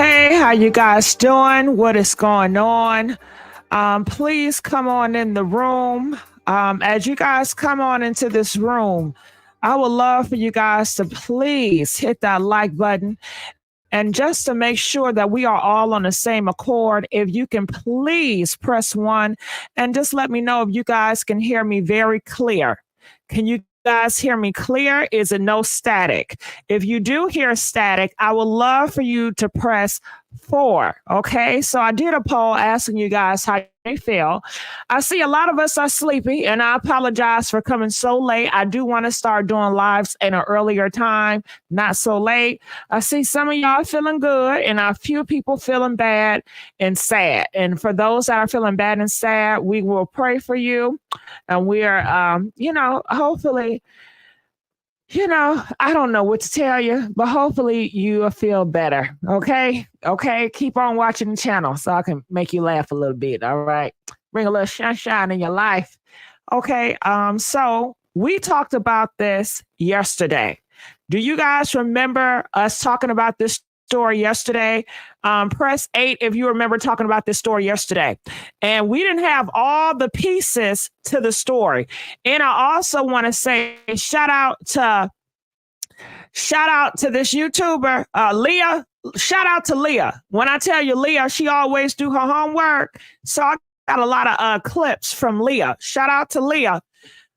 Hey, how you guys doing? What is going on? Please come on in the room. As you guys come on into this room, I would love for you guys to please hit that like button. And just to make sure that we are all on the same accord, if you can please press one and just let me know if you guys can hear me very clear. Can you guys hear me clear? Is it no static? If you do hear static, I would love for you to press 4. Okay. So I did a poll asking you guys how you feel. I see a lot of us are sleepy, and I apologize for coming so late. I do want to start doing lives in an earlier time, not so late. I see some of y'all feeling good, and a few people feeling bad and sad. And for those that are feeling bad and sad, we will pray for you. And we are, hopefully, I don't know what to tell you, but hopefully you will feel better. Okay. Okay. Keep on watching the channel so I can make you laugh a little bit. All right. Bring a little sunshine in your life. Okay. So we talked about this yesterday. Do you guys remember us talking about this story yesterday? Press 8 if you remember talking about this story yesterday. And we didn't have all the pieces to the story. And I also want to say shout out to this YouTuber, Leah. Shout out to Leah. When I tell you Leah, she always do her homework. So I got a lot of clips from Leah. Shout out to Leah.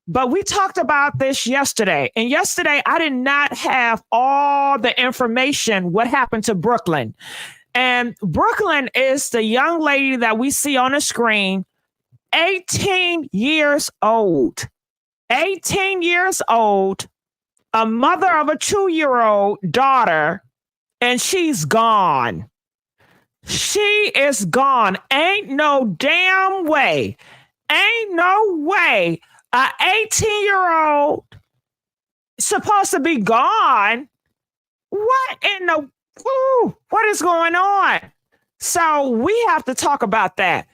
But we talked about this yesterday. And yesterday, I did not have all the information what happened to Brooklyn. And Brooklyn is the young lady that we see on the screen, 18 years old. 18 years old, a mother of a 2-year-old daughter, and she's gone. She is gone. Ain't no damn way. Ain't no way. An 18-year-old supposed to be gone. What in the what is going on? So we have to talk about that.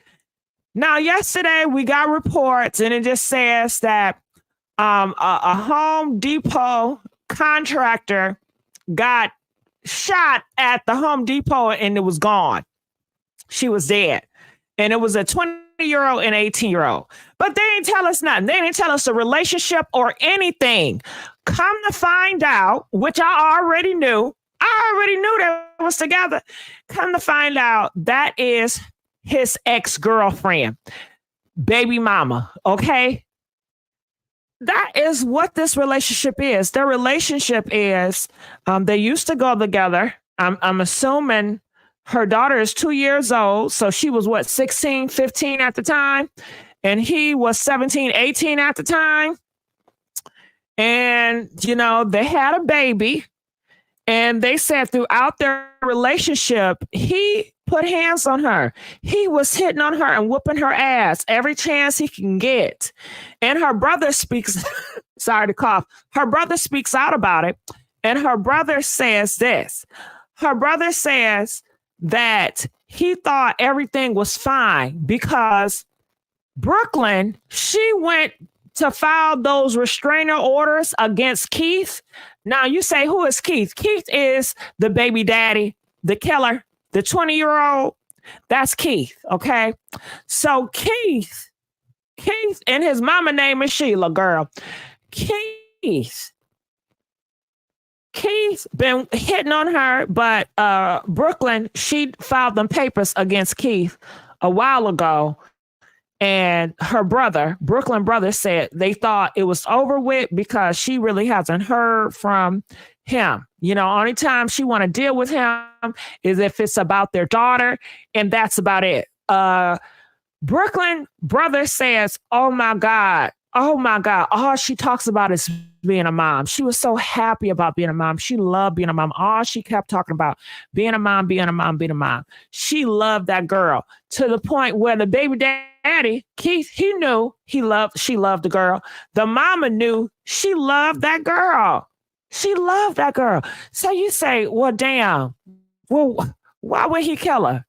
Now, yesterday we got reports, and it just says that a Home Depot contractor got shot at the Home Depot, and it was gone. She was dead, and it was a 20-year-old and 18-year-old. But they didn't tell us nothing. They didn't tell us the relationship or anything. Come to find out, which I already knew. I already knew they was together. Come to find out, that is his ex-girlfriend, baby mama. Okay. That is what this relationship is. Their relationship is they used to go together. I'm assuming her daughter is 2 years old. So she was 16, 15 at the time. And he was 17, 18 at the time. And, they had a baby. And they said throughout their relationship, he put hands on her. He was hitting on her and whooping her ass every chance he can get. And her brother speaks, sorry to cough, her brother speaks out about it. And her brother says this. Her brother says that he thought everything was fine because Brooklyn, she went to file those restraining orders against Keith. Now you say, who is Keith? Keith is the baby daddy, the killer, the 20-year-old. That's Keith. Okay. So Keith and his mama name is Sheila, girl. Keith been hitting on her, but Brooklyn, she filed them papers against Keith a while ago. And her brother, Brooklyn brother, said they thought it was over with because she really hasn't heard from him. Only time she want to deal with him is if it's about their daughter, and that's about it. Brooklyn brother says, oh my God, all she talks about is being a mom. She was so happy about being a mom. She loved being a mom. All she kept talking about, being a mom, being a mom, being a mom. She loved that girl to the point where the baby daddy, Keith, he knew she loved the girl. The mama knew she loved that girl. She loved that girl. So you say, well, damn, well, why would he kill her?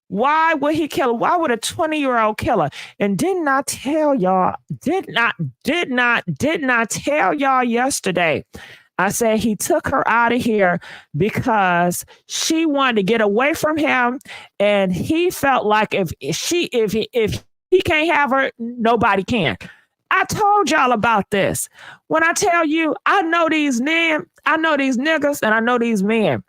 Why would he kill her? Why would a 20-year-old kill her? And did not tell y'all yesterday I said he took her out of here because she wanted to get away from him, and he felt like if he can't have her, nobody can. I told y'all about this. When I tell you, I know these men, I know these niggas, and I know these men.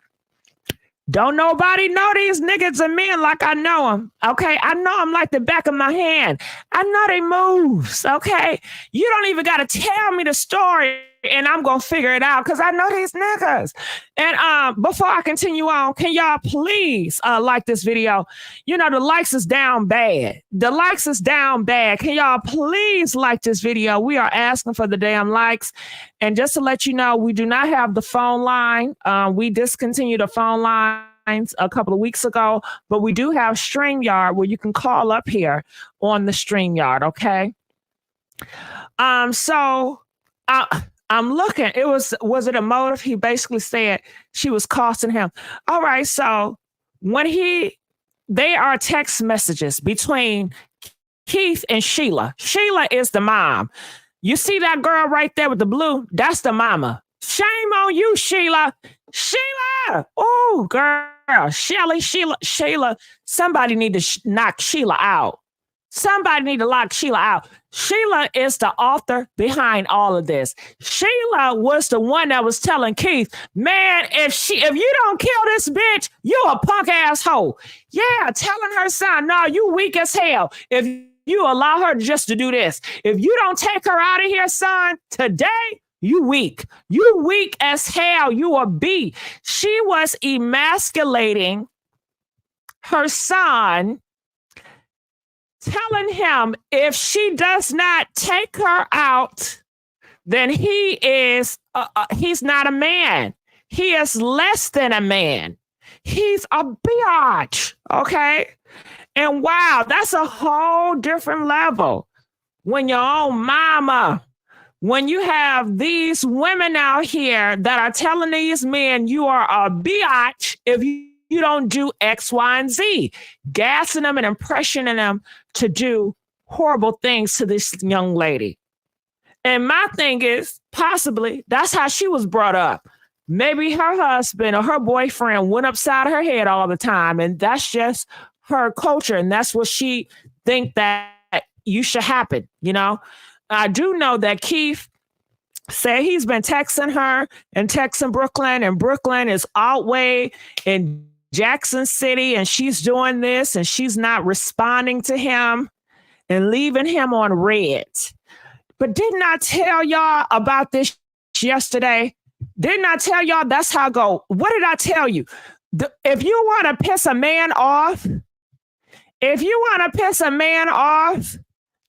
Don't nobody know these niggas and men like I know them. Okay. I know them like the back of my hand. I know they moves. Okay. You don't even got to tell me the story and I'm going to figure it out because I know these niggas. And before I continue on, can y'all please like this video? You know, the likes is down bad. The likes is down bad. Can y'all please like this video? We are asking for the damn likes. And just to let you know, we do not have the phone line. We discontinued the phone lines a couple of weeks ago, but we do have StreamYard where you can call up here on the StreamYard, okay? I'm looking. Was it a motive? He basically said she was costing him. All right, so when they are text messages between Keith and Sheila. Sheila is the mom. You see that girl right there with the blue? That's the mama. Shame on you, Sheila. Sheila! Oh, girl. Sheila. Somebody need to knock Sheila out. Somebody need to lock Sheila out. Sheila is the author behind all of this. Sheila was the one that was telling Keith, man, if you don't kill this bitch, you a punk asshole. Yeah, telling her son, no, you weak as hell. If you allow her just to do this. If you don't take her out of here, son, today, you weak. You weak as hell. You a B. She was emasculating her son, telling him if she does not take her out, then he's not a man. He is less than a man. He's a biatch, okay? And wow, that's a whole different level. When your own mama, when you have these women out here that are telling these men you are a biatch if you don't do X, Y, and Z, gassing them and impressioning them to do horrible things to this young lady. And my thing is, possibly, that's how she was brought up. Maybe her husband or her boyfriend went upside her head all the time, and that's just her culture, and that's what she think that you should happen, you know? I do know that Keith said he's been texting her and texting Brooklyn, and Brooklyn is out way in Jackson City, and she's doing this, and she's not responding to him and leaving him on red. But didn't I tell y'all about this yesterday? Didn't I tell y'all that's how I go? What did I tell you? If you want to piss a man off,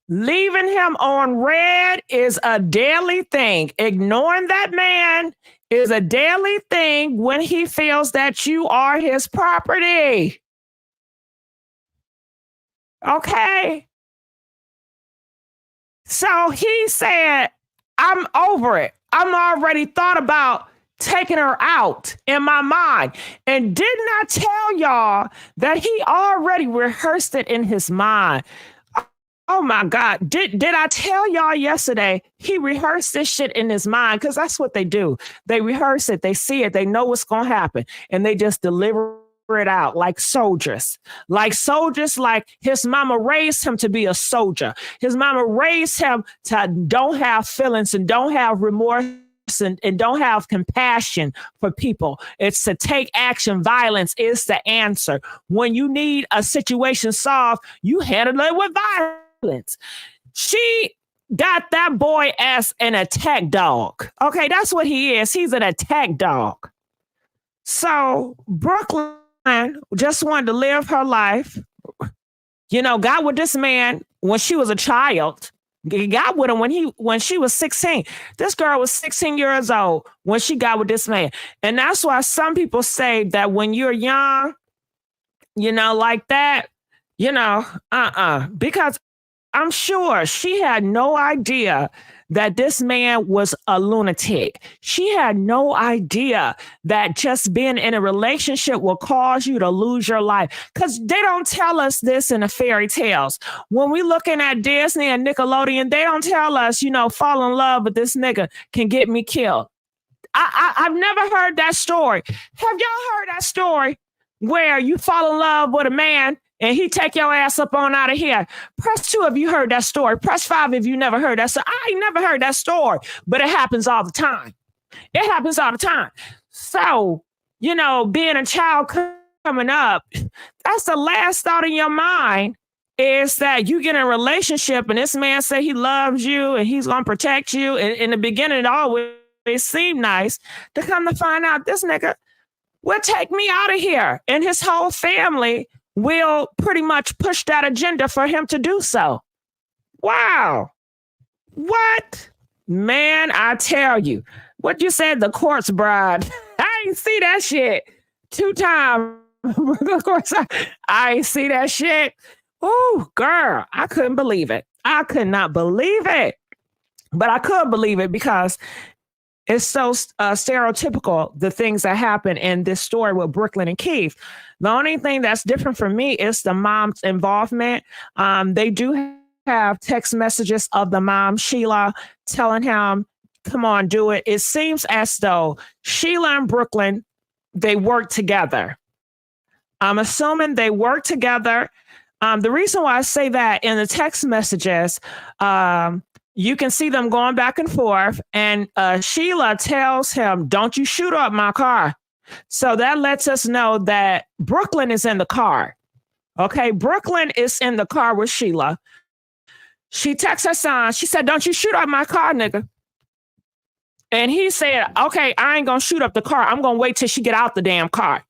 leaving him on red is a daily thing. Ignoring that man is a daily thing when he feels that you are his property. Okay. So he said, I'm over it. I'm already thought about taking her out in my mind. And didn't I tell y'all that he already rehearsed it in his mind? Oh my God. Did I tell y'all yesterday he rehearsed this shit in his mind? Because that's what they do. They rehearse it. They see it. They know what's going to happen. And they just deliver it out like soldiers. Like his mama raised him to be a soldier. His mama raised him to don't have feelings and don't have remorse and don't have compassion for people. It's to take action. Violence is the answer. When you need a situation solved, you handle it with violence. She got that boy as an attack dog. Okay, that's what he is. He's an attack dog. So Brooklyn just wanted to live her life. You know, got with this man when she was a child. Got with him when she was 16. This girl was 16 years old when she got with this man. And that's why some people say that when you're young, you know, like that, you know, because I'm sure she had no idea that this man was a lunatic. She had no idea that just being in a relationship will cause you to lose your life. Because they don't tell us this in the fairy tales. When we looking at Disney and Nickelodeon, they don't tell us, you know, fall in love with this nigga can get me killed. I've never heard that story. Have y'all heard that story where you fall in love with a man and he take your ass up on out of here? Press 2 if you heard that story. Press 5 if you never heard that story. I ain't never heard that story, but it happens all the time. It happens all the time. So, you know, being a child coming up, that's the last thought in your mind, is that you get in a relationship and this man say he loves you and he's going to protect you. And in the beginning, it always seemed nice, to come to find out this nigga will take me out of here. And his whole family will pretty much push that agenda for him to do so. Wow. What? Man, I tell you, what you said, the court's bride. I ain't see that shit 2 times. Of course, I ain't see that shit. Oh, girl, I couldn't believe it. I could not believe it. But I could believe it because it's so stereotypical, the things that happen in this story with Brooklyn and Keith. The only thing that's different for me is the mom's involvement. They do have text messages of the mom, Sheila, telling him, come on, do it. It seems as though Sheila and Brooklyn, they work together. I'm assuming they work together. The reason why I say that, in the text messages, you can see them going back and forth, and Sheila tells him, don't you shoot up my car. So that lets us know that Brooklyn is in the car. Okay, Brooklyn is in the car with Sheila. She texts her son. She said, don't you shoot up my car, nigga. And he said, okay, I ain't going to shoot up the car. I'm going to wait till she get out the damn car.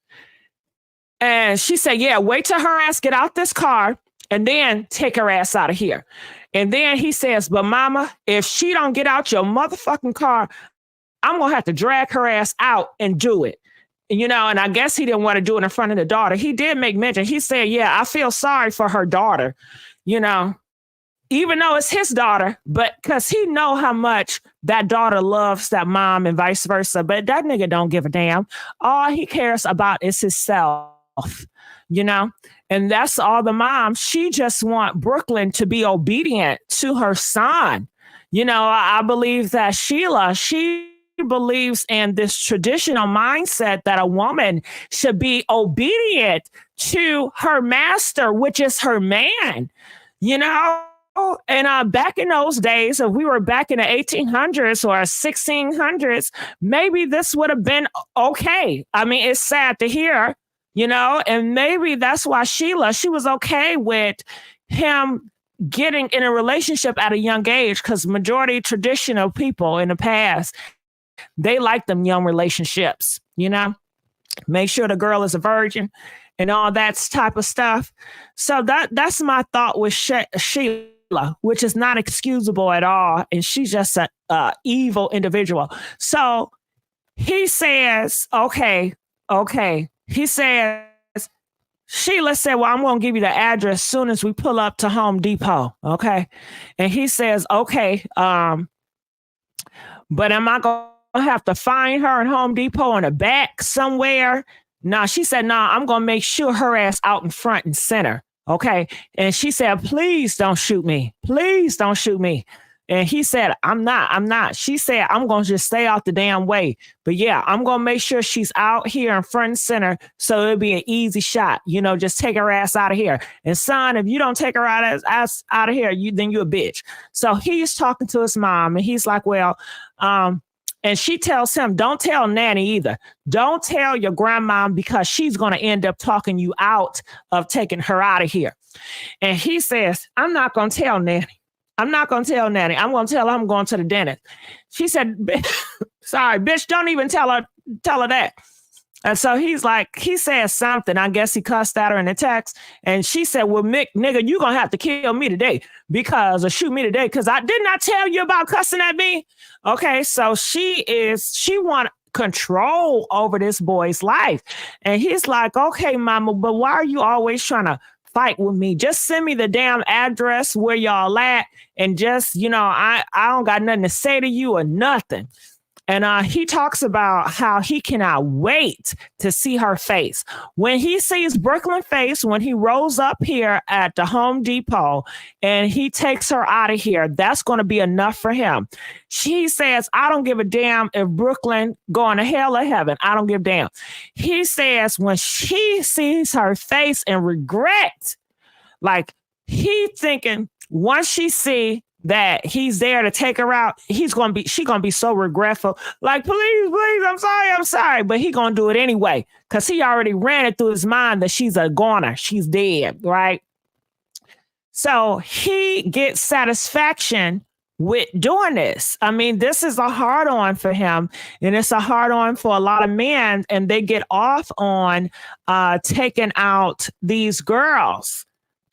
And she said, yeah, wait till her ass get out this car and then take her ass out of here. And then he says, but mama, if she don't get out your motherfucking car, I'm going to have to drag her ass out and do it. You know, and I guess he didn't want to do it in front of the daughter. He did make mention. He said, yeah, I feel sorry for her daughter, you know, even though it's his daughter, but because he know how much that daughter loves that mom and vice versa. But that nigga don't give a damn. All he cares about is himself. You know, and that's all the mom. She just want Brooklyn to be obedient to her son. You know, I believe that Sheila, she believes in this traditional mindset that a woman should be obedient to her master, which is her man, you know. And back in those days, if we were back in the 1800s or 1600s, maybe this would have been okay. I mean, it's sad to hear. You know, and maybe that's why Sheila, she was okay with him getting in a relationship at a young age, because majority traditional people in the past, they like them young relationships, you know, make sure the girl is a virgin and all that type of stuff. So that's my thought with Sheila, which is not excusable at all. And she's just an evil individual. So he says, okay. He says, Sheila said, well, I'm going to give you the address as soon as we pull up to Home Depot. Okay. And he says, okay. But am I going to have to find her in Home Depot in the back somewhere? No, she said, no, I'm going to make sure her ass out in front and center. Okay. And she said, please don't shoot me. Please don't shoot me. And he said, I'm not. She said, I'm going to just stay out the damn way. But yeah, I'm going to make sure she's out here in front and center. So it'll be an easy shot. You know, just take her ass out of here. And son, if you don't take her out of here, then you're a bitch. So he's talking to his mom and he's like, well, and she tells him, don't tell Nanny either. Don't tell your grandma, because she's going to end up talking you out of taking her out of here. And he says, I'm not going to tell Nanny. I'm not going to tell Nanny. I'm going to tell her I'm going to the dentist. She said, sorry, bitch, don't even tell her that. And so he's like, he says something. I guess he cussed at her in the text. And she said, well, Mick, nigga, you're going to have to kill me today or shoot me today, because I did not tell you about cussing at me. Okay, so she want control over this boy's life. And he's like, okay, mama, but why are you always trying to fight with me? Just send me the damn address where y'all at, and just, you know, I don't got nothing to say to you or nothing. And he talks about how he cannot wait to see her face. When he sees Brooklyn's face, when he rolls up here at the Home Depot and he takes her out of here, that's going to be enough for him. She says, I don't give a damn if Brooklyn going to hell or heaven. I don't give a damn. He says when she sees her face and regret, like he thinking once she see that he's there to take her out, she's gonna be so regretful. Like, please, I'm sorry. But he gonna do it anyway, because he already ran it through his mind that she's a goner, she's dead, right? So he gets satisfaction with doing this. I mean, this is a hard on for him, and it's a hard on for a lot of men, and they get off on taking out these girls.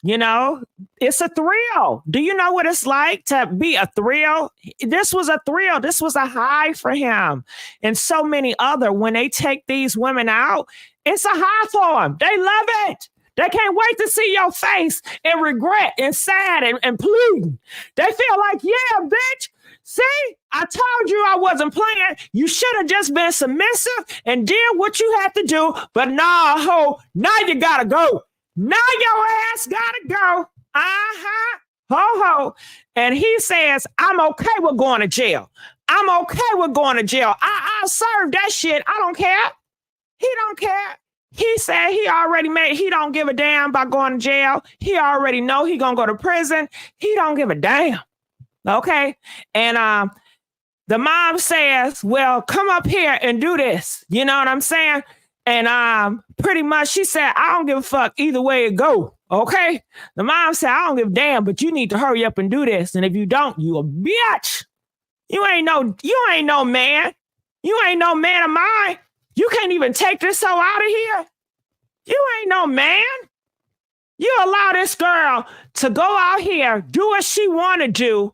You know, it's a thrill. Do you know what it's like to be a thrill? This was a thrill. This was a high for him. And so many other, when they take these women out, it's a high for them. They love it. They can't wait to see your face and regret and sad and pleading. They feel like, yeah, bitch. See, I told you I wasn't playing. You should have just been submissive and did what you had to do. But nah, ho, now you gotta go. Now your ass gotta go. Ho. And he says, I'm okay with going to jail. I'm okay with going to jail. I'll serve that shit. I don't care. He don't care. He said he don't give a damn about going to jail. He already know he gonna go to prison. He don't give a damn. Okay. And the mom says, well, come up here and do this. You know what I'm saying? And pretty much she said, I don't give a fuck either way it go. Okay. The mom said, I don't give a damn, but you need to hurry up and do this. And if you don't, you a bitch. You ain't no man. You ain't no man of mine. You can't even take this hoe out of here. You ain't no man. You allow this girl to go out here, do what she want to do,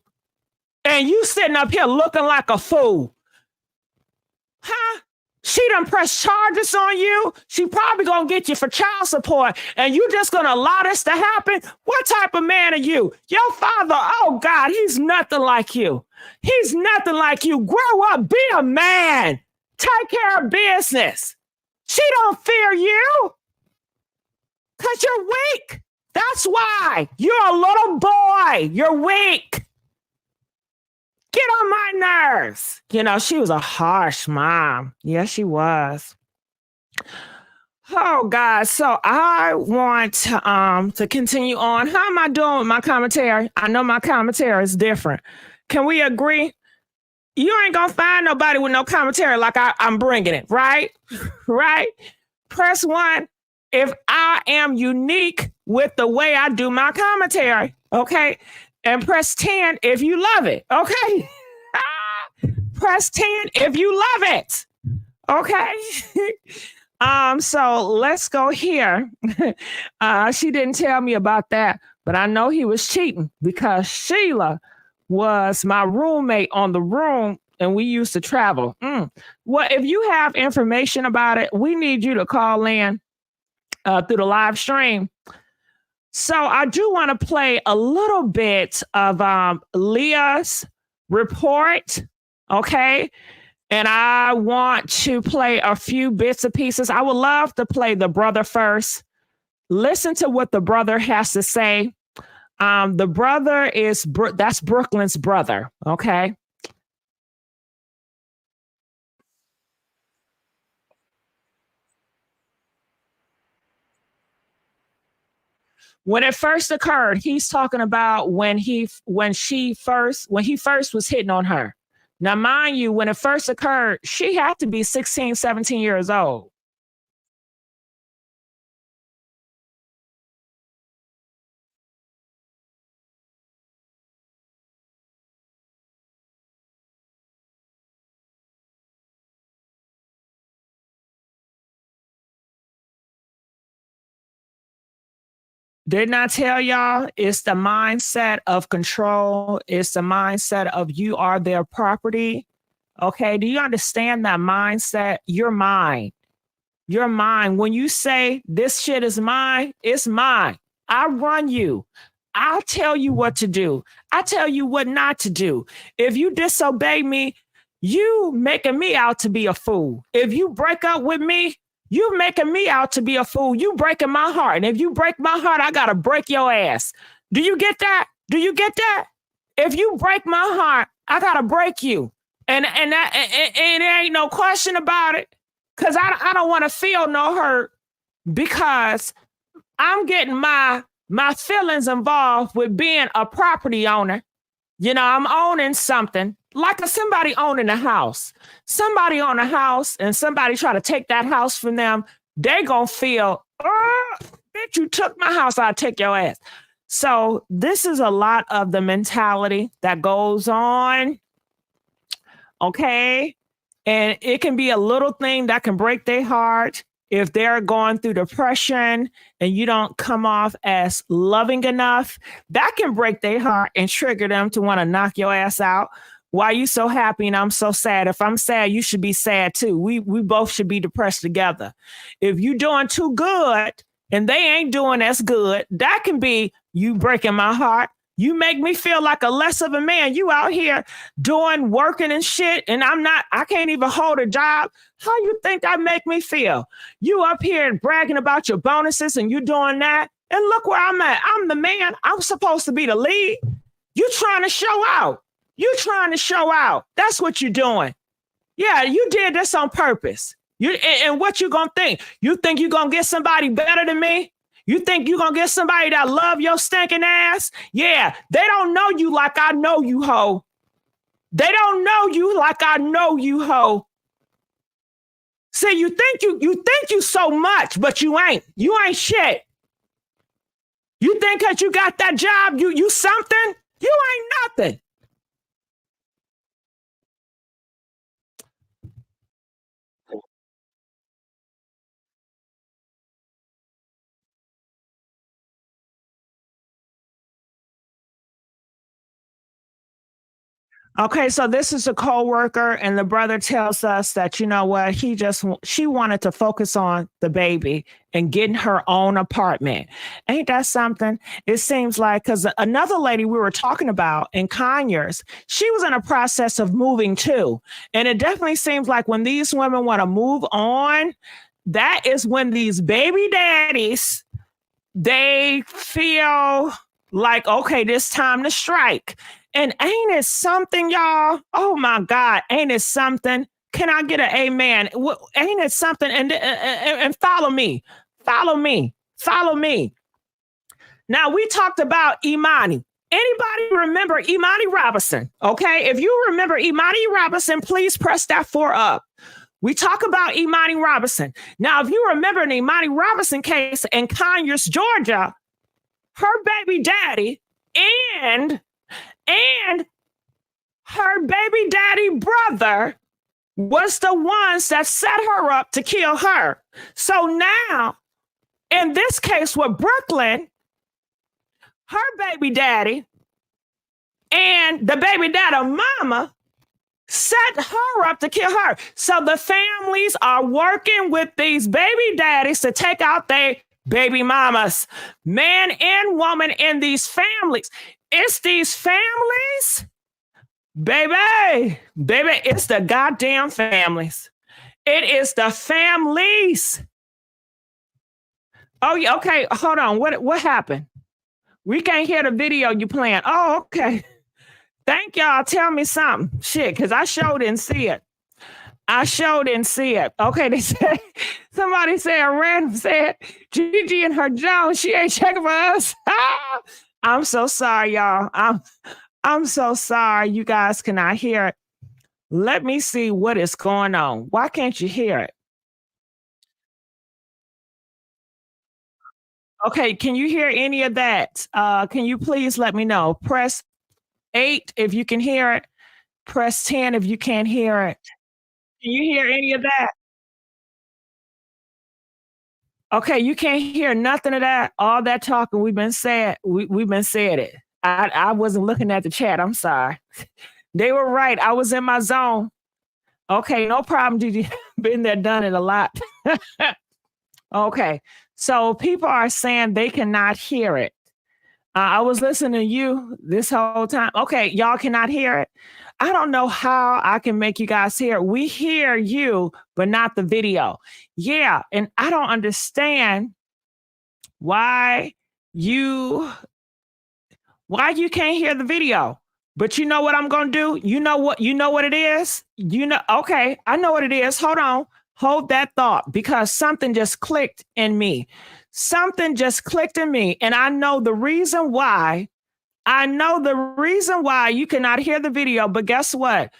and you sitting up here looking like a fool. Huh? She done press charges on you. She probably gonna get you for child support, and you just gonna allow this to happen? What type of man are you? Your father, oh God, he's nothing like you. He's nothing like you. Grow up, be a man. Take care of business. She don't fear you because you're weak. That's why. You're a little boy. You're weak. Get on my nerves. You know, she was a harsh mom. Yes, she was. Oh, God. So I want to continue on. How am I doing with my commentary? I know my commentary is different. Can we agree? You ain't going to find nobody with no commentary like I'm bringing it, right? Right? Press 1 if I am unique with the way I do my commentary, okay? And press 10 if you love it, okay? Press 10 if you love it, okay? So let's go here. She didn't tell me about that, but I know he was cheating because Sheila was my roommate on the room and we used to travel. Well, if you have information about it, we need you to call in through the live stream. So I do want to play a little bit of Leah's report, okay? And I want to play a few bits and pieces. I would love to play the brother first. Listen to what the brother has to say. The brother is, that's Brooklyn's brother, okay? When it first occurred, he's talking about when he first was hitting on her. Now, mind you, when it first occurred, she had to be 16, 17 years old. Didn't I tell y'all? It's the mindset of control. It's the mindset of you are their property. Okay. Do you understand that mindset? You're mine. You're mine. When you say this shit is mine, it's mine. I run you. I'll tell you what to do. I tell you what not to do. If you disobey me, you making me out to be a fool. If you break up with me, you making me out to be a fool. You breaking my heart. And if you break my heart, I gotta break your ass. Do you get that? Do you get that? If you break my heart, I gotta break you. And there ain't no question about it. Cause I don't want to feel no hurt because I'm getting my feelings involved with being a property owner. You know, I'm owning something like somebody owning a house. Somebody own a house and somebody try to take that house from them. They gonna feel, oh, bitch, you took my house, I'll take your ass. So this is a lot of the mentality that goes on. Okay. And it can be a little thing that can break their heart if they're going through depression and you don't come off as loving enough. That can break their heart and trigger them to want to knock your ass out. Why you so happy and I'm so sad? If I'm sad, you should be sad too. We both should be depressed together. If you doing too good and they ain't doing as good, that can be you breaking my heart. You make me feel like a less of a man. You out here doing, working and shit, and I can't even hold a job. How you think that make me feel? You up here bragging about your bonuses and you doing that. And look where I'm at. I'm the man. I'm supposed to be the lead. You trying to show out. You trying to show out. That's what you're doing. Yeah, you did this on purpose. And what you gonna think? You think you gonna get somebody better than me? You think you gonna get somebody that love your stinking ass? Yeah, they don't know you like I know you, ho. They don't know you like I know you, ho. See, you think you so much, but you ain't. You ain't shit. You think that you got that job, you something? You ain't nothing. Okay, so this is a coworker, and the brother tells us that you know what she wanted to focus on the baby and getting her own apartment. Ain't that something? It seems like because another lady we were talking about in Conyers, she was in a process of moving too, and it definitely seems like when these women want to move on, that is when these baby daddies they feel like okay, this time to strike. And ain't it something, y'all? Oh my God, ain't it something? Can I get an amen? Ain't it something? And follow me, follow me, follow me. Now we talked about Imani. Anybody remember Imani Robinson? Okay, if you remember Imani Robinson, please press that 4 up. We talk about Imani Robinson. Now, if you remember the Imani Robinson case in Conyers, Georgia, her baby daddy and her baby daddy brother was the ones that set her up to kill her. So now, in this case with Brooklyn, her baby daddy and the baby daddy mama set her up to kill her. So the families are working with these baby daddies to take out their baby mamas, man and woman in these families. It's these families, baby, it's the goddamn families. It is the families. Oh, yeah, okay, hold on. What happened? We can't hear the video you playing. Oh, okay. Thank y'all. Tell me something. Shit, because I sure didn't see it. Okay, they said, somebody said, random said, Gigi and her Jones, she ain't checking for us. I'm so sorry, y'all. I'm so sorry you guys cannot hear it. Let me see what is going on. Why can't you hear it? Okay, can you hear any of that? Can you please let me know? Press 8 if you can hear it. Press 10 if you can't hear it. Can you hear any of that? Okay, you can't hear nothing of that. All that talking we've been said. We've been said it. I wasn't looking at the chat. I'm sorry. They were right. I was in my zone. Okay, no problem, Gigi. Been there, done it a lot. Okay, so people are saying they cannot hear it. I was listening to you this whole time. Okay, y'all cannot hear it. I don't know how I can make you guys hear it. We hear you, but not the video. Yeah, and I don't understand why you can't hear the video. But you know what I'm gonna do? You know what it is? Okay, I know what it is. Hold on. Hold that thought because something just clicked in me. Something just clicked in me. And I know the reason why. I know the reason why you cannot hear the video, but guess what?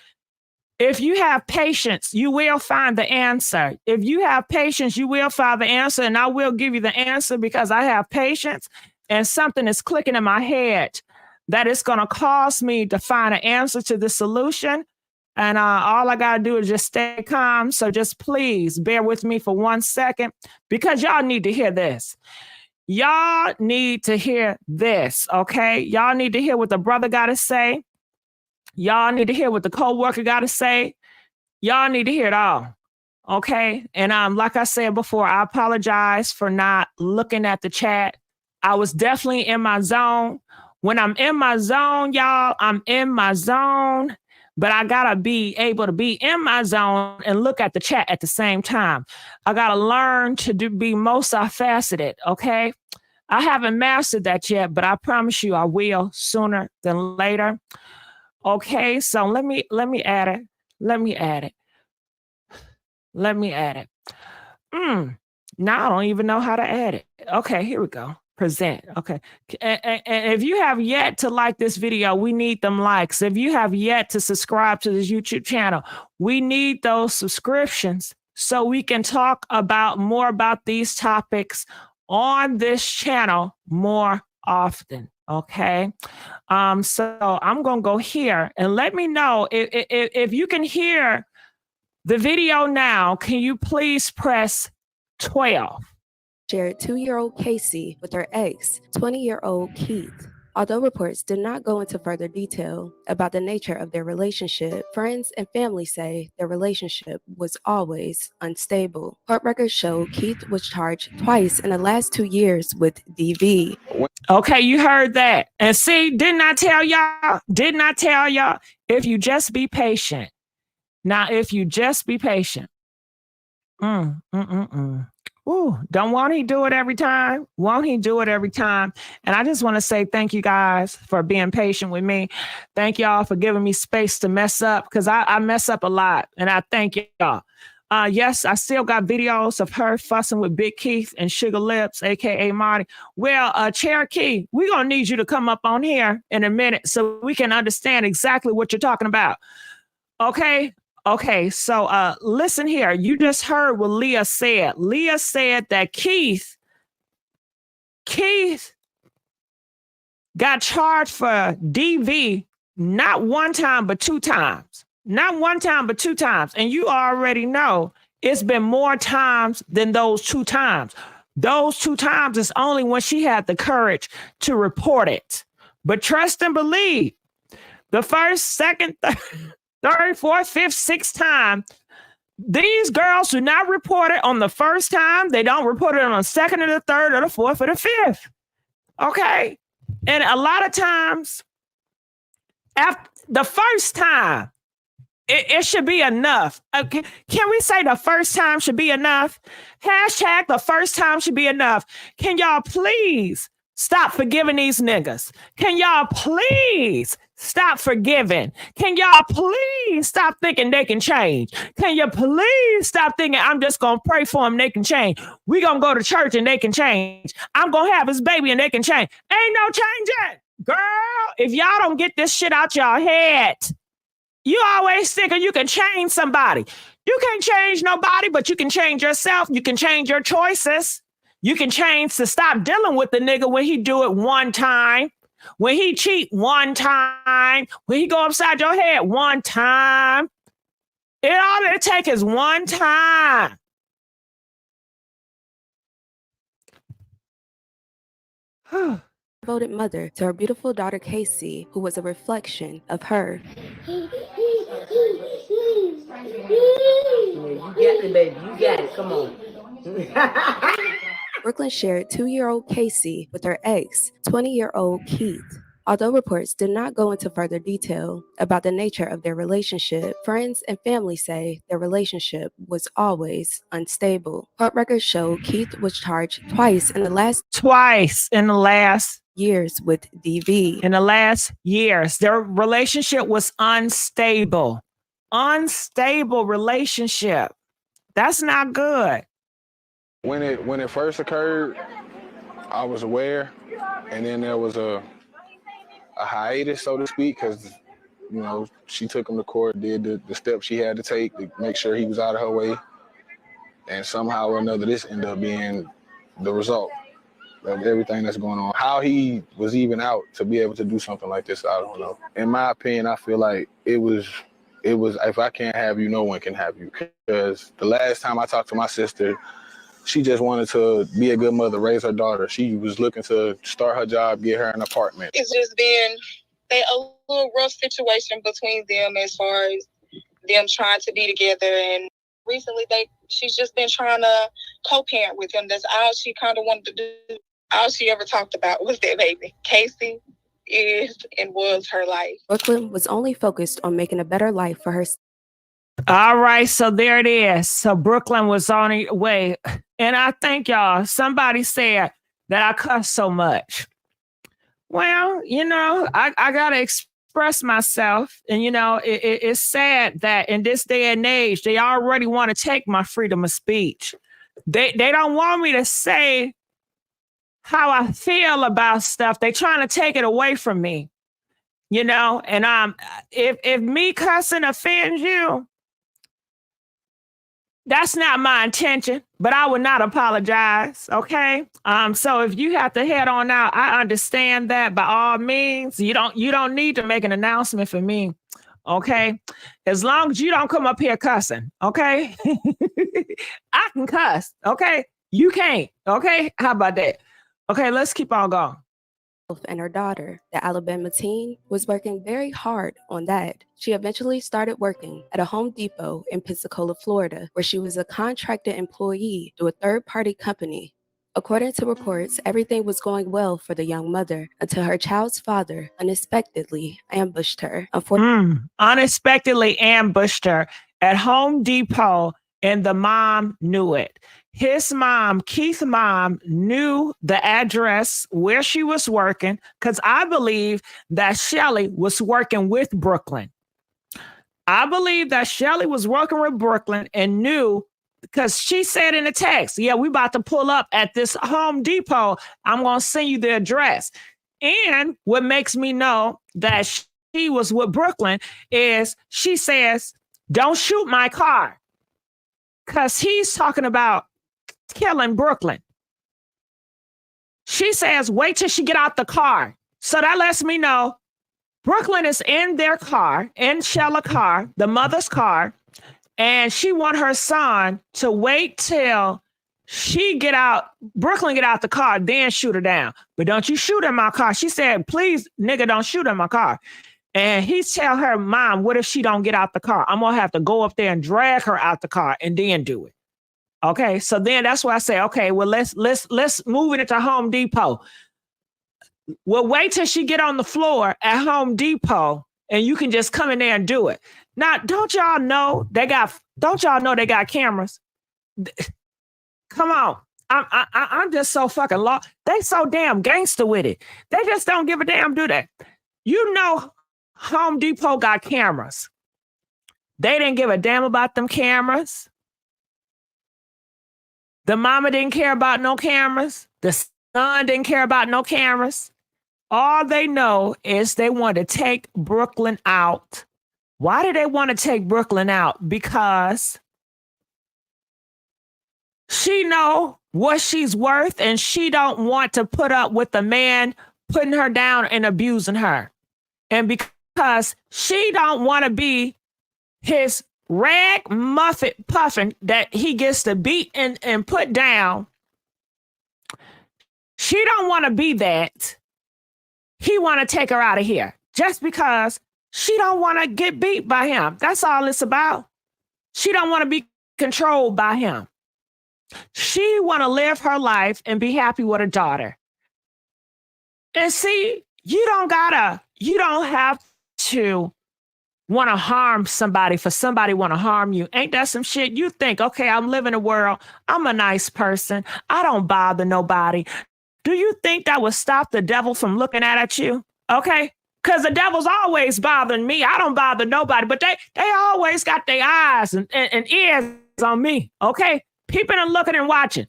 If you have patience, you will find the answer. If you have patience, you will find the answer. And I will give you the answer because I have patience and something is clicking in my head that it's going to cause me to find an answer to the solution. And all I got to do is just stay calm. So just please bear with me for 1 second because y'all need to hear this. Y'all need to hear this, okay? Y'all need to hear what the brother got to say. Y'all need to hear what the co-worker got to say. Y'all need to hear it all, okay? And like I said before, I apologize for not looking at the chat. I was definitely in my zone. When I'm in my zone, y'all, I'm in my zone. But I got to be able to be in my zone and look at the chat at the same time. I got to learn to be multifaceted, okay? I haven't mastered that yet, but I promise you I will sooner than later. Okay, so let me add it. Let me add it. Let me add it. Now I don't even know how to add it. Okay, here we go. Present. Okay. And if you have yet to like this video, we need them likes. If you have yet to subscribe to this YouTube channel, we need those subscriptions so we can talk more about these topics on this channel more often. Okay. So I'm going to go here and let me know if you can hear the video now. Can you please press 12? Shared 2-year-old Casey with her ex, 20-year-old Keith. Although reports did not go into further detail about the nature of their relationship, friends and family say their relationship was always unstable. Court records show Keith was charged twice in the last 2 years with DV. Okay, you heard that. And see, didn't I tell y'all? Didn't I tell y'all? If you just be patient. Now, if you just be patient. Ooh, won't he do it every time? Won't he do it every time? And I just want to say thank you guys for being patient with me. Thank y'all for giving me space to mess up because I mess up a lot. And I thank y'all. Yes, I still got videos of her fussing with Big Keith and Sugar Lips, aka Marty. Well, Cherokee, we're going to need you to come up on here in a minute so we can understand exactly what you're talking about. Okay? Okay, so listen here. You just heard what Leah said. Leah said that Keith got charged for DV not 1 time, but 2 times. Not 1 time, but 2 times. And you already know it's been more times than those 2 times. Those 2 times is only when she had the courage to report it. But trust and believe, the first, second, third, fourth, fifth, sixth time, these girls do not report it on the first time. They don't report it on the second or the third or the fourth or the fifth. Okay? And a lot of times, after the first time, it should be enough. Okay. Can we say the first time should be enough? Hashtag the first time should be enough. Can y'all please stop forgiving these niggas? Can y'all please stop forgiving? Can y'all please stop thinking they can change? Can you please stop thinking I'm just going to pray for them, they can change? We going to go to church and they can change. I'm going to have his baby and they can change. Ain't no changing. Girl, if y'all don't get this shit out y'all head, you always thinking you can change somebody. You can't change nobody, but you can change yourself. You can change your choices. You can change to stop dealing with the nigga when he do it 1 time, when he cheat 1 time, when he go upside your head 1 time. All it takes is 1 time. Devoted mother to her beautiful daughter Casey, who was a reflection of her. Yeah, you got it, baby. You got it. Come on. Brooklyn shared 2-year-old Casey with her ex, 20-year-old Keith. Although reports did not go into further detail about the nature of their relationship, friends and family say their relationship was always unstable. Court records show Keith was charged twice in the last years with DV. In the last years, their relationship was unstable. Unstable relationship. That's not good. When it first occurred, I was aware, and then there was a hiatus, so to speak, because she took him to court, did the steps she had to take to make sure he was out of her way, and somehow or another, this ended up being the result of everything that's going on. How he was even out to be able to do something like this, I don't know. In my opinion, I feel like it was if I can't have you, no one can have you. Because the last time I talked to my sister, she just wanted to be a good mother, raise her daughter. She was looking to start her job, get her an apartment. It's just been a little rough situation between them as far as them trying to be together. And recently, she's just been trying to co-parent with him. That's all she kind of wanted to do. All she ever talked about was that baby. Casey is and was her life. Brooklyn was only focused on making a better life for her. All right, so there it is. So Brooklyn was on her way. And I think, y'all, somebody said that I cuss so much. Well, I got to express myself. And, it's sad that in this day and age, they already want to take my freedom of speech. They don't want me to say how I feel about stuff. They're trying to take it away from me, and if me cussing offends you, that's not my intention, but I would not apologize. Okay. So if you have to head on out, I understand that by all means. You don't need to make an announcement for me. Okay. As long as you don't come up here cussing. Okay. I can cuss. Okay. You can't. Okay. How about that? Okay. Let's keep on going. And her daughter, the Alabama teen, was working very hard on that. She eventually started working at a Home Depot in Pensacola, Florida, where she was a contracted employee to a third-party company. According to reports, everything was going well for the young mother until her child's father unexpectedly ambushed her. Unexpectedly ambushed her at Home Depot, and the mom knew it. His mom, Keith's mom, knew the address where she was working, because I believe that Shelly was working with Brooklyn. I believe that Shelly was working with Brooklyn and knew, because she said in the text, yeah, we about to pull up at this Home Depot. I'm going to send you the address. And what makes me know that she was with Brooklyn is she says, don't shoot my car. Because he's talking about killing Brooklyn. She says, wait till she get out the car. So that lets me know Brooklyn is in their car, in Shella's car, the mother's car, and she want her son to wait till Brooklyn get out the car, then shoot her down. But don't you shoot in my car. She said, please, nigga, don't shoot in my car. And he tell her, Mom, what if she don't get out the car? I'm going to have to go up there and drag her out the car and then do it. Okay, so then that's why I say, okay, well, let's move it into Home Depot. Well, wait till she get on the floor at Home Depot and you can just come in there and do it. Now, don't y'all know they got cameras? Come on. I'm just so fucking lost. They so damn gangster with it. They just don't give a damn, do they? Home Depot got cameras. They didn't give a damn about them cameras. The mama didn't care about no cameras. The son didn't care about no cameras. All they know is they want to take Brooklyn out. Why do they want to take Brooklyn out? Because she know what she's worth and she don't want to put up with the man putting her down and abusing her. And because she don't want to be his rag muffet puffin that he gets to beat and put down. She don't want to be that. He want to take her out of here just because she don't want to get beat by him. That's all it's about. She don't want to be controlled by him. She want to live her life and be happy with her daughter. And see, you don't have to want to harm somebody for somebody want to harm you. Ain't that some shit? You think, okay, I'm living a world. I'm a nice person. I don't bother nobody. Do you think that would stop the devil from looking at you? Okay. Because the devil's always bothering me. I don't bother nobody, but they always got their eyes and ears on me. Okay. Peeping and looking and watching.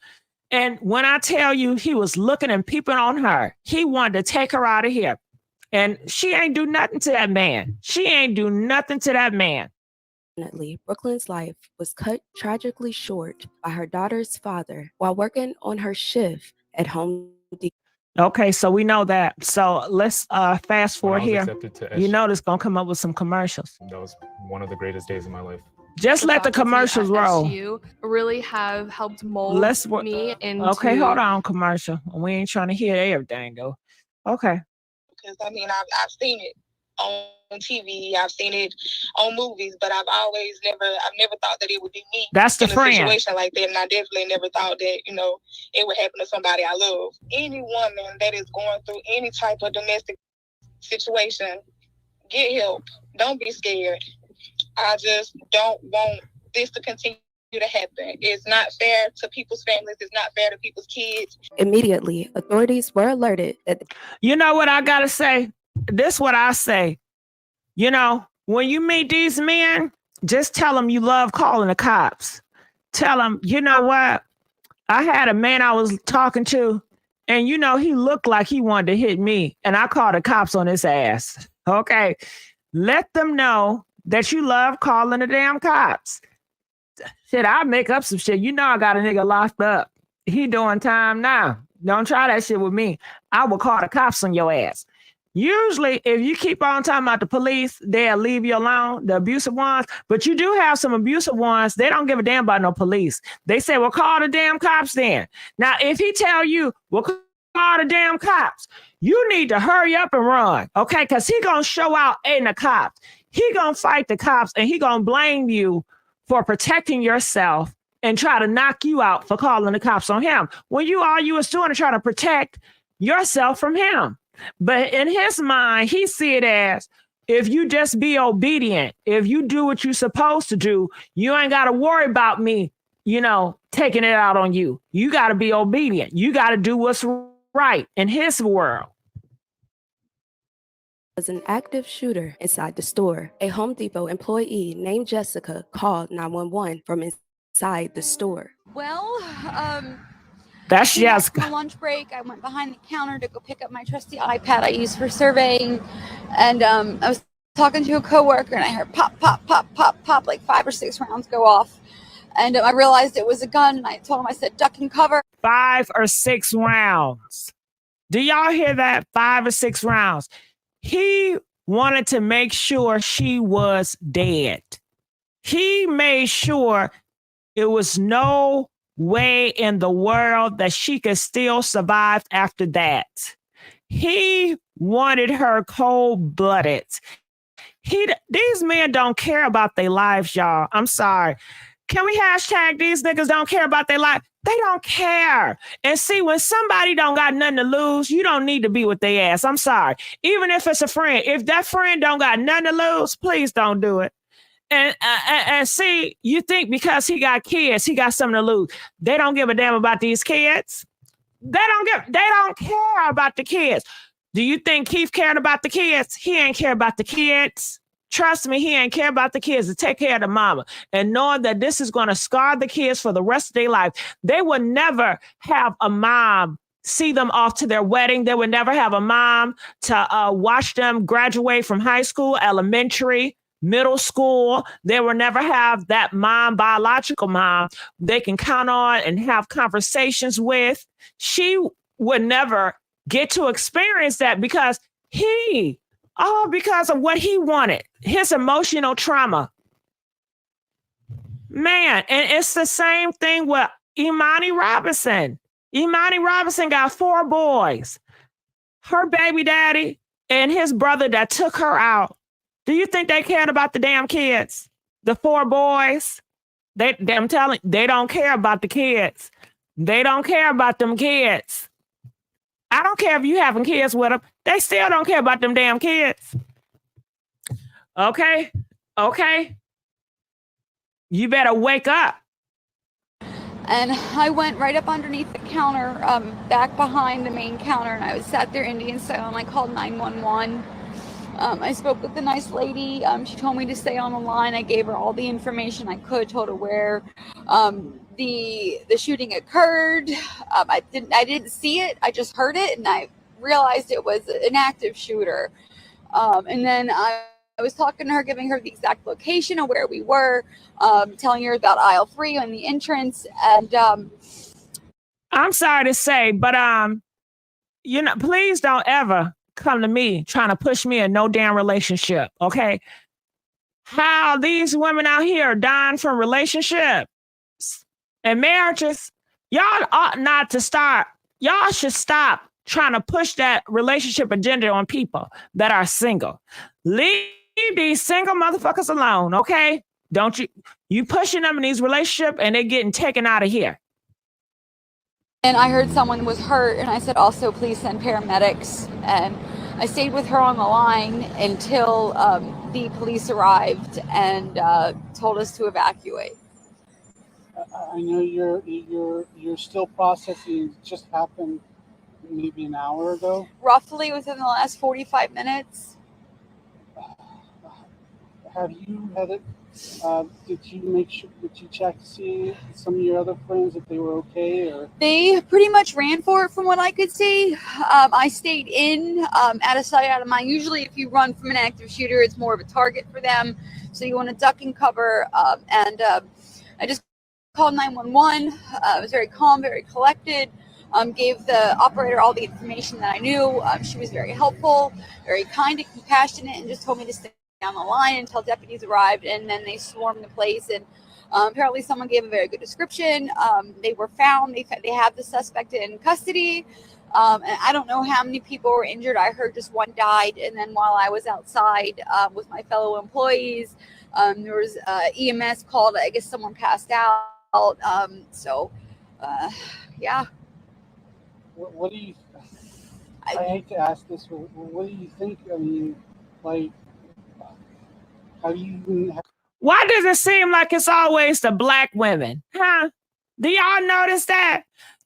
And when I tell you he was looking and peeping on her, he wanted to take her out of here. And she ain't do nothing to that man. She ain't do nothing to that man. Unfortunately, Brooklyn's life was cut tragically short by her daughter's father while working on her shift at Home Depot. Okay, so we know that. So let's fast forward here. You know this gonna come up with some commercials. That was one of the greatest days of my life. Just let the commercials roll. You really have helped mold me into. Okay, hold on, commercial. We ain't trying to hear everything though. Okay. Because I mean, I've seen it on TV, I've seen it on movies, but I've never thought that it would be me. That's the in friend. A situation like that, and I definitely never thought that it would happen to somebody I love. Any woman that is going through any type of domestic situation, get help. Don't be scared. I just don't want this to continue to happen. It's not fair to people's families. It's not fair to people's kids. Immediately, authorities were alerted that. You know what I gotta say? This what I say. When you meet these men, just tell them you love calling the cops. Tell them, you know what? I had a man I was talking to, and he looked like he wanted to hit me, and I called the cops on his ass. Okay, let them know that you love calling the damn cops. Shit, I make up some shit. I got a nigga locked up. He doing time now. Don't try that shit with me. I will call the cops on your ass. Usually, if you keep on talking about the police, they'll leave you alone, the abusive ones. But you do have some abusive ones. They don't give a damn about no police. They say, well, call the damn cops then. Now, if he tell you, well, call the damn cops, you need to hurry up and run, okay? Because he going to show out in the cops. He going to fight the cops, and he going to blame you for protecting yourself and try to knock you out for calling the cops on him. When all you was doing is trying to protect yourself from him. But in his mind, he see it as, if you just be obedient, if you do what you're supposed to do, you ain't got to worry about me, taking it out on you. You got to be obedient. You got to do what's right in his world. Was an active shooter inside the store. A Home Depot employee named Jessica called 911 from inside the store. Well, that's Jessica. My lunch break, I went behind the counter to go pick up my trusty iPad I use for surveying, and I was talking to a coworker, and I heard pop, pop, pop, pop, pop, like 5 or 6 rounds go off, and I realized it was a gun, and I told him, I said, duck and cover. 5 or 6 rounds. Do y'all hear that? 5 or 6 rounds. He wanted to make sure she was dead. He made sure it was no way in the world that she could still survive after that. He wanted her cold-blooded. These men don't care about their lives, y'all. I'm sorry. Can we hashtag these niggas don't care about their life? They don't care. And see, when somebody don't got nothing to lose, you don't need to be with their ass. I'm sorry. Even if it's a friend, if that friend don't got nothing to lose, please don't do it. And see, you think because he got kids, he got something to lose. They don't give a damn about these kids. They don't care about the kids. Do you think Keith cared about the kids? He ain't care about the kids. Trust me, he ain't care about the kids to take care of the mama. And knowing that this is going to scar the kids for the rest of their life, they would never have a mom see them off to their wedding. They would never have a mom to watch them graduate from high school, elementary, middle school. They will never have that mom, biological mom, they can count on and have conversations with. She would never get to experience that because of what he wanted, his emotional trauma. Man, and it's the same thing with Imani Robinson. Imani Robinson got 4 boys. Her baby daddy and his brother that took her out. Do you think they cared about the damn kids? The 4 boys? I'm telling, they don't care about the kids. They don't care about them kids. I don't care if you having kids with them. They still don't care about them damn kids. Okay? Okay? You better wake up. And I went right up underneath the counter, back behind the main counter, and I was sat there Indian style, and I called 911. I spoke with the nice lady. She told me to stay on the line. I gave her all the information I could, told her where the shooting occurred. I didn't see it. I just heard it, and I realized it was an active shooter. And then I was talking to her, giving her the exact location of where we were, telling her about aisle 3 and the entrance. And I'm sorry to say, but please don't ever come to me trying to push me in no damn relationship. Okay, how these women out here are dying from relationships and marriages. Y'all ought not to start. Y'all should stop trying to push that relationship agenda on people that are single. Leave these single motherfuckers alone, okay? Don't you pushing them in these relationships and they're getting taken out of here. And I heard someone was hurt, and I said, also, please send paramedics. And I stayed with her on the line until the police arrived and told us to evacuate. I know you're still processing. It just happened maybe an hour ago. Roughly within the last 45 minutes. Have you had it? Did you check to see some of your other friends if they were okay? Or they pretty much ran for it from what I could see. I stayed in, out of sight, out of mind. Usually if you run from an active shooter, it's more of a target for them. So you want to duck and cover. And I just called 911. I was very calm, very collected. Gave the operator all the information that I knew. She was very helpful, very kind and compassionate, and just told me to stay on the line until deputies arrived, and then they swarmed the place. And apparently someone gave a very good description. They were found. They have the suspect in custody. And I don't know how many people were injured. I heard just one died. And then while I was outside with my fellow employees, there was EMS called. I guess someone passed out. Yeah. What do you? I hate to ask this, but what do you think? I mean, like, have you? Why does it seem like it's always the black women? Huh? Do y'all notice that?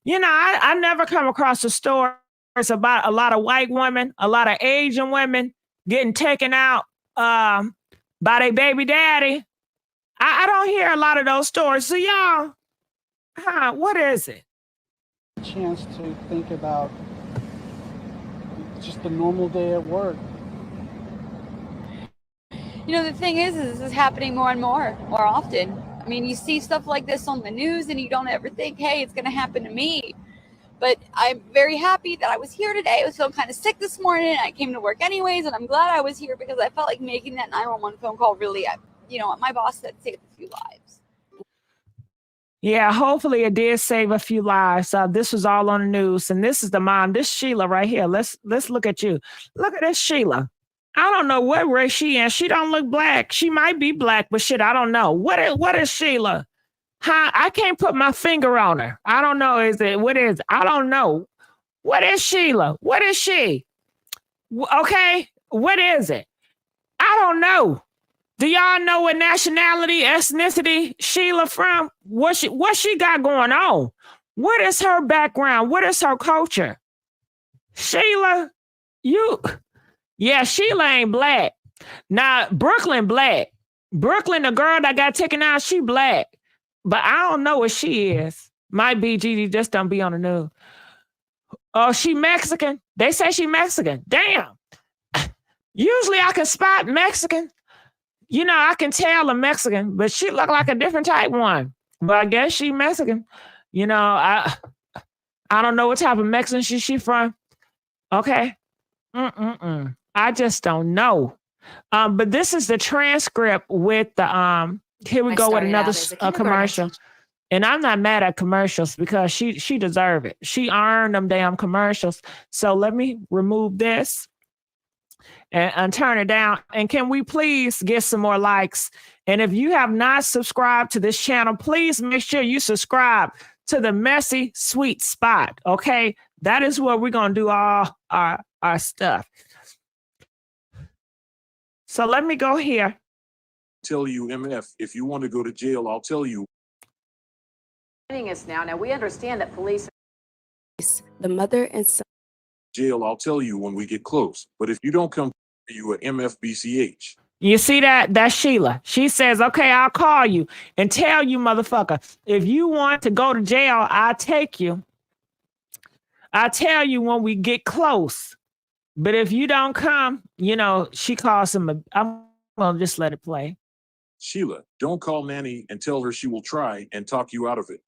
I never come across the stories about a lot of white women, a lot of Asian women getting taken out by their baby daddy. I don't hear a lot of those stories. So y'all, what is it? Chance to think about just a normal day at work. The thing is this is happening more and more often. I mean, you see stuff like this on the news and you don't ever think, hey, it's going to happen to me. But I'm very happy that I was here today. I was feeling kind of sick this morning. I came to work anyways, and I'm glad I was here because I felt like making that 911 phone call really, my boss said saved a few lives. Yeah, hopefully it did save a few lives. This was all on the news, and this is the mom. This Sheila right here. Let's look at you. Look at this Sheila. I don't know what race she is. She don't look black. She might be black, but shit, I don't know. What is Sheila? I can't put my finger on her. I don't know. I don't know. What is Sheila? What is she? Okay, what is it? I don't know. Do y'all know what nationality, ethnicity Sheila from? What she got going on? What is her background? What is her culture? Sheila, Sheila ain't black. Now, Brooklyn black. Brooklyn, the girl that got taken out, she black. But I don't know what she is. Might be Gigi, just don't be on the news. Oh, she Mexican? They say she Mexican. Damn. Usually I can spot Mexican. I can tell a Mexican, but she look like a different type one. But I guess she Mexican. I don't know what type of Mexican she from. Okay. I just don't know. But this is the transcript with the here we go with another commercial. And I'm not mad at commercials because she deserved it. She earned them damn commercials. So let me remove this. and turn it down. And can we please get some more likes? And if you have not subscribed to this channel, please make sure you subscribe to the Messy Sweet Spot. Okay, that is where we're gonna do all our stuff. So let me go here. Tell you, MF, if you want to go to jail, I'll tell you. Us now. Now we understand that police. The mother and son. Jail, I'll tell you when we get close. But if you don't come, you a MFBCH. You see that? That's Sheila. She says, okay, I'll call you and tell you, motherfucker, if you want to go to jail, I'll take you. I'll tell you when we get close. But if you don't come, you know, she calls him I'm gonna just let it play. Sheila, don't call Nanny and tell her she will try and talk you out of it.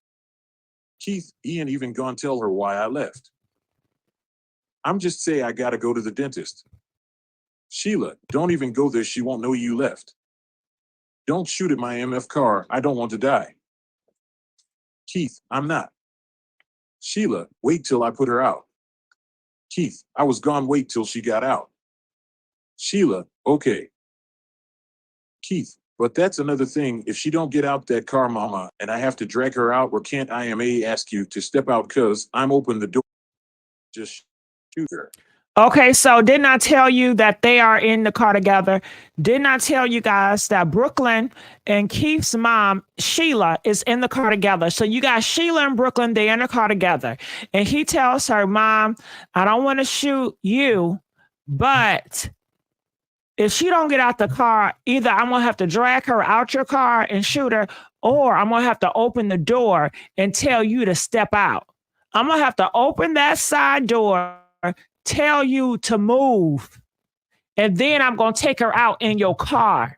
Keith, he ain't even gonna tell her why I left. I'm just say I gotta go to the dentist. Sheila, don't even go there, she won't know you left. Don't shoot at my MF car, I don't want to die. Keith, I'm not. Sheila, wait till I put her out. Keith, I was gone, wait till she got out. Sheila, okay. Keith, but that's another thing, if she don't get out that car, mama, and I have to drag her out, or can't IMA ask you to step out cause I'm open the door. Just shoot her. Okay, so didn't I tell you that they are in the car together? Didn't I tell you guys that Brooklyn and Keith's mom, Sheila, is in the car together? So you got Sheila and Brooklyn, they're in the car together. And he tells her, Mom, I don't want to shoot you, but if she don't get out the car, either I'm going to have to drag her out your car and shoot her, or I'm going to have to open the door and tell you to step out. I'm going to have to open that side door, tell you to move, and then I'm going to take her out in your car.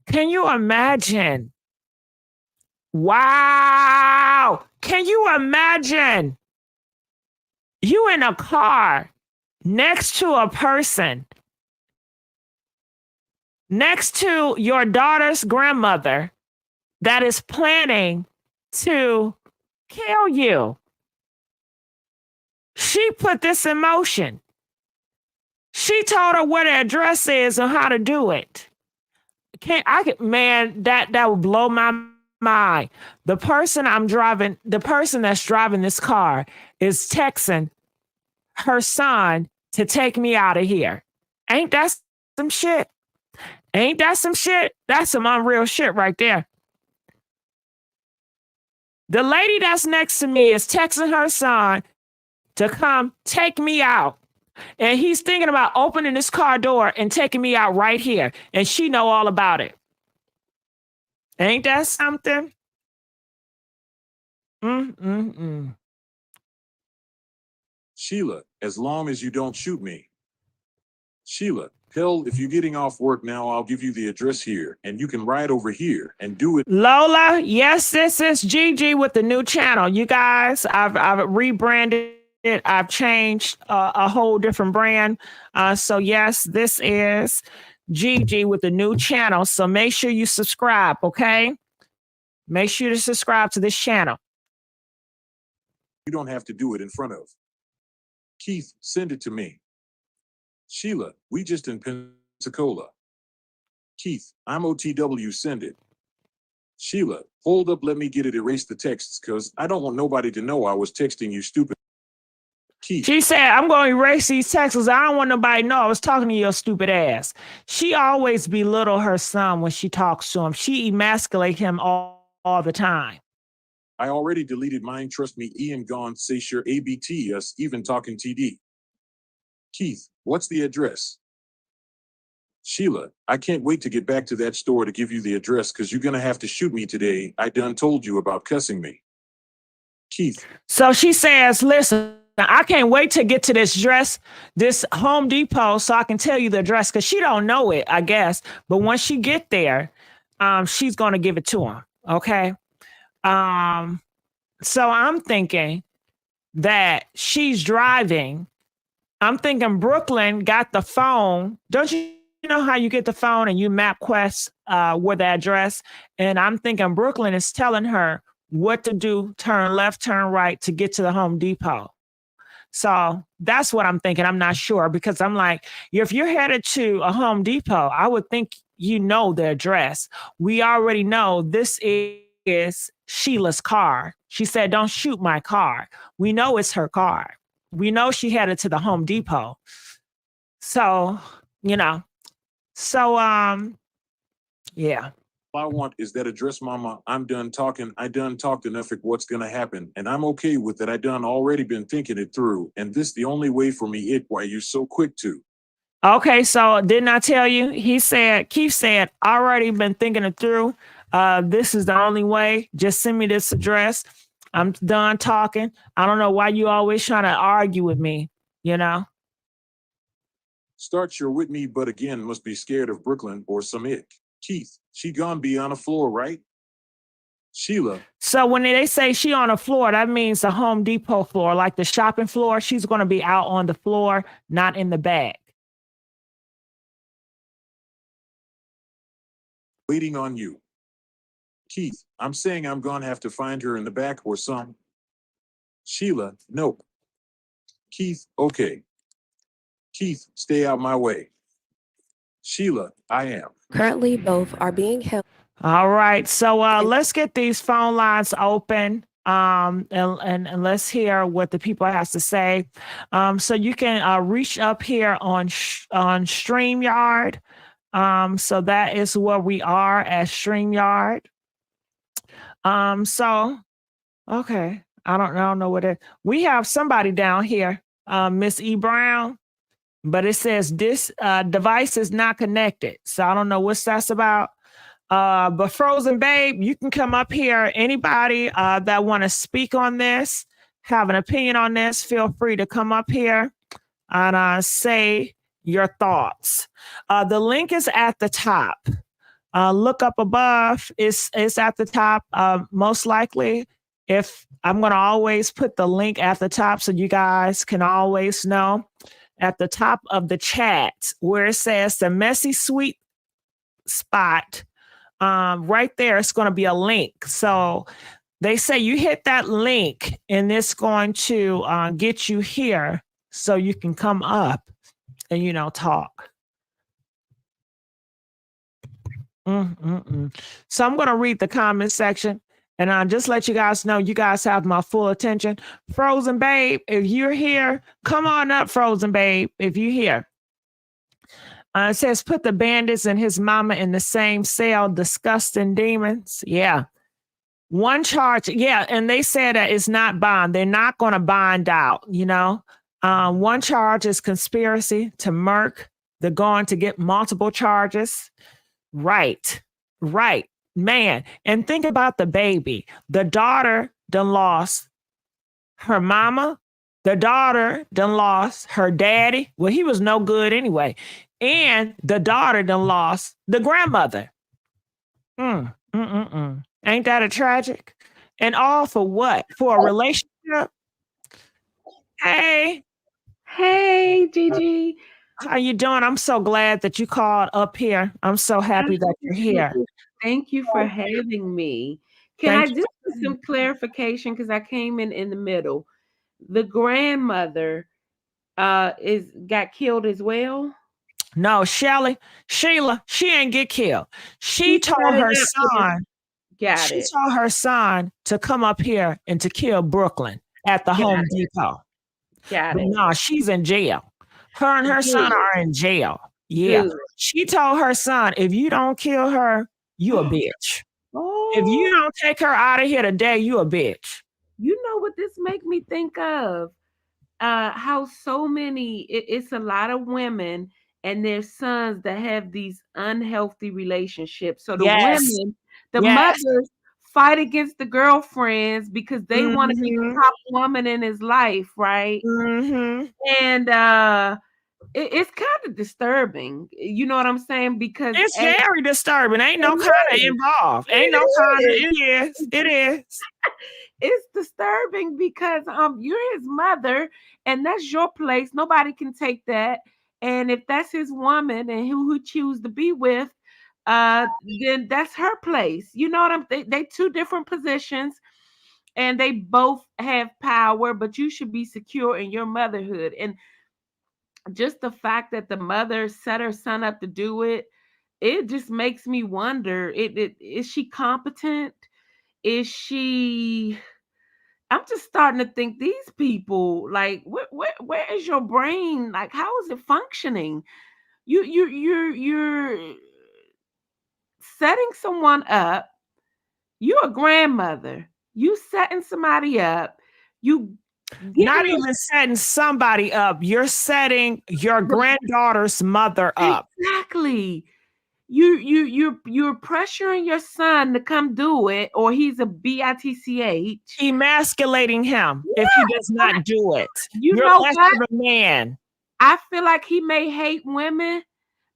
Can you imagine? Wow. Can you imagine you in a car next to a person, next to your daughter's grandmother that is planning to kill you? She put this in motion. She told her where the address is and how to do it. Man, that would blow my mind. The person that's driving this car is texting her son to take me out of here. Ain't that some shit? Ain't that some shit? That's some unreal shit right there. The lady that's next to me is texting her son to come take me out. And he's thinking about opening this car door and taking me out right here. And she know all about it. Ain't that something? Sheila, as long as you don't shoot me. Sheila, hell, if you're getting off work now, I'll give you the address here, and you can ride over here and do it. Lola, yes, this is Gigi with the new channel. You guys, I've rebranded it. I've changed a whole different brand. So yes, this is Gigi with the new channel. So make sure you subscribe, okay? Make sure to subscribe to this channel. You don't have to do it in front of. Keith, send it to me. Sheila, we just in Pensacola. Keith, I'm OTW, send it. Sheila, hold up, let me get it, erase the texts, cause I don't want nobody to know I was texting you, stupid. Keith. She said, I'm going to erase these texts. I don't want nobody to know I was talking to your stupid ass. She always belittle her son when she talks to him. She emasculate him all the time. I already deleted mine, trust me, Ian gone, say sure ABT us, even talking TD. Keith, what's the address? Sheila, I can't wait to get back to that store to give you the address because you're going to have to shoot me today. I done told you about cussing me. Keith. So she says, listen, I can't wait to get to this Home Depot so I can tell you the address because she don't know it, I guess. But once she get there, she's going to give it to him. Okay. So I'm thinking that she's driving. I'm thinking Brooklyn got the phone. Don't you know how you get the phone and you map quest with the address? And I'm thinking Brooklyn is telling her what to do, turn left, turn right to get to the Home Depot. So that's what I'm thinking. I'm not sure because I'm like, if you're headed to a Home Depot, I would think you know the address. We already know this is Sheila's car. She said, don't shoot my car. We know it's her car. We know she headed to the Home Depot. So, you know, so yeah. All I want is that address, mama. I'm done talking. I done talked enough at what's gonna happen, and I'm okay with it. I done already been thinking it through, and this the only way for me. It why you so quick to. Okay, so didn't I tell you? He said, Keith said, already been thinking it through. This is the only way. Just send me this address. I'm done talking. I don't know why you always trying to argue with me, you know? Start your with me, but again, must be scared of Brooklyn or some ick. Keith, she gonna be on the floor, right? Sheila. So when they say she on the floor, that means the Home Depot floor, like the shopping floor. She's going to be out on the floor, not in the back. Waiting on you. Keith, I'm saying I'm gonna have to find her in the back or some. Sheila, nope. Keith, okay. Keith, stay out my way. Sheila, I am. Currently, both are being held. All right. So let's get these phone lines open. And let's hear what the people has to say. So you can reach up here on StreamYard. So that is where we are at StreamYard. So okay. I don't know what it. We have somebody down here, Miss E. Brown, but it says this device is not connected. So I don't know what that's about. But Frozen Babe, you can come up here. Anybody that want to speak on this, have an opinion on this, feel free to come up here and say your thoughts. The link is at the top. Look up above. It's at the top. Most likely, if I'm going to always put the link at the top so you guys can always know. At the top of the chat where it says the messy sweet spot. Right there, it's going to be a link. So they say you hit that link and it's going to get you here so you can come up and, you know, talk. So I'm going to read the comment section and just let you guys know you guys have my full attention. Frozen Babe, if you're here, come on up, Frozen Babe, if you're here. It says, put the bandits and his mama in the same cell, disgusting demons. Yeah. One charge. Yeah. And they said that it's not bond. They're not going to bond out, you know. One charge is conspiracy to murk. They're going to get multiple charges. Right. Man. And think about the baby. The daughter done lost her mama. The daughter done lost her daddy. Well, he was no good anyway. And the daughter done lost the grandmother. Ain't that a tragic? And all for what? For a relationship? Hey, Gigi. How you doing? I'm so glad that you called up here. I'm so happy that you're here. Thank you for having me. Can I just get some clarification because I came in the middle? The grandmother got killed as well? No, Sheila, she ain't get killed. She told her son to come up here and to kill Brooklyn at the Home Depot. Got it. No, she's in jail. Her and her son are in jail. Yeah. Good. She told her son, if you don't kill her, you a bitch. Oh. If you don't take her out of here today, you a bitch. You know what this make me think of? How so many, it's a lot of women and their sons that have these unhealthy relationships. So the women, the mothers fight against the girlfriends because they want to be the top woman in his life, right? And it's kind of disturbing. You know what I'm saying? Because it's very disturbing. Ain't no kind of involved. Ain't no kind of, it is. It's disturbing because you're his mother and that's your place. Nobody can take that. And if that's his woman and who choose to be with, then that's her place. You know what they two different positions. and they both have power, but you should be secure in your motherhood. And just the fact that the mother set her son up to do it, it just makes me wonder, is she competent? Is she, I'm just starting to think these people, like, where is your brain? Like, how is it functioning? You're setting someone up. You're a grandmother. You setting somebody up. You not even setting somebody up. You're setting your granddaughter's mother up. Exactly. You're pressuring your son to come do it, or he's a bitch. Emasculating him if he does not do it. You're less what? of a man. I feel like he may hate women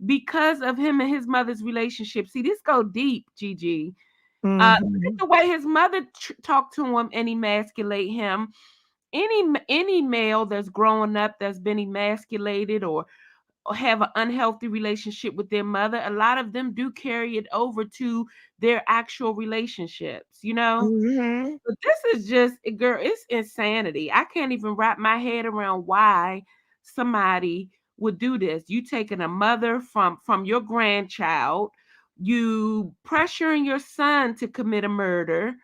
because of him and his mother's relationship. See, this go deep, Gigi. Look at the way his mother talked to him and emasculate him. Any male that's growing up that's been emasculated or have an unhealthy relationship with their mother, a lot of them do carry it over to their actual relationships, you know. But this is just, girl, it's insanity. I can't even wrap my head around why somebody would do this. You taking a mother from your grandchild, you pressuring your son to commit a murder,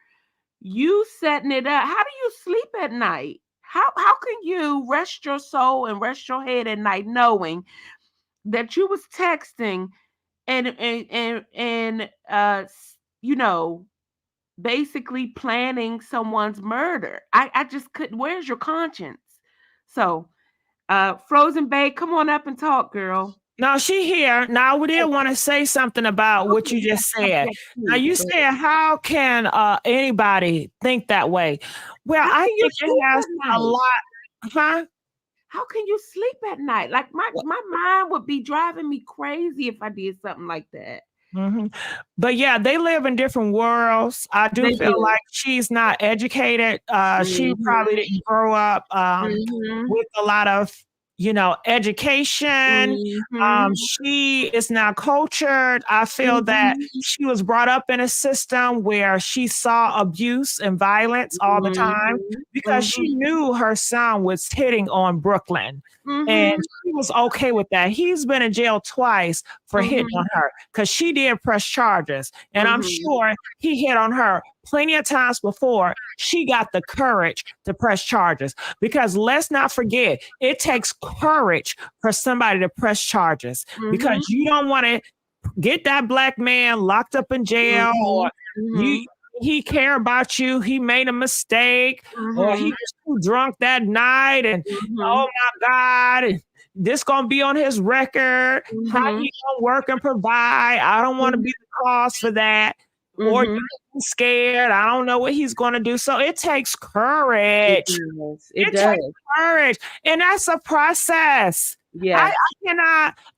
you setting it up. How do you sleep at night? How can you rest your soul and rest your head at night knowing that you was texting and you know, basically planning someone's murder? I just couldn't. Where's your conscience? So Frozen Bay, come on up and talk, girl. No, she here. Now, we did want to say something about what you just said. Now, you said, how can anybody think that way? Well, I think it has a lot. Huh? How can you sleep at night? Like my mind would be driving me crazy if I did something like that. But yeah, they live in different worlds. I do feel like she's not educated. She probably didn't grow up with a lot of, you know, education. She is not cultured. I feel that she was brought up in a system where she saw abuse and violence all the time because she knew her son was hitting on Brooklyn. And she was okay with that. He's been in jail twice for hitting on her because she did press charges. And I'm sure he hit on her plenty of times before she got the courage to press charges. Because let's not forget, it takes courage for somebody to press charges because you don't want to get that black man locked up in jail or he care about you, he made a mistake, or he was too drunk that night, and oh my God, and this gonna be on his record. How you gonna work and provide? I don't want to be the cause for that. Or you're scared. I don't know what he's gonna do. So it takes courage. It takes courage, and that's a process. Yeah,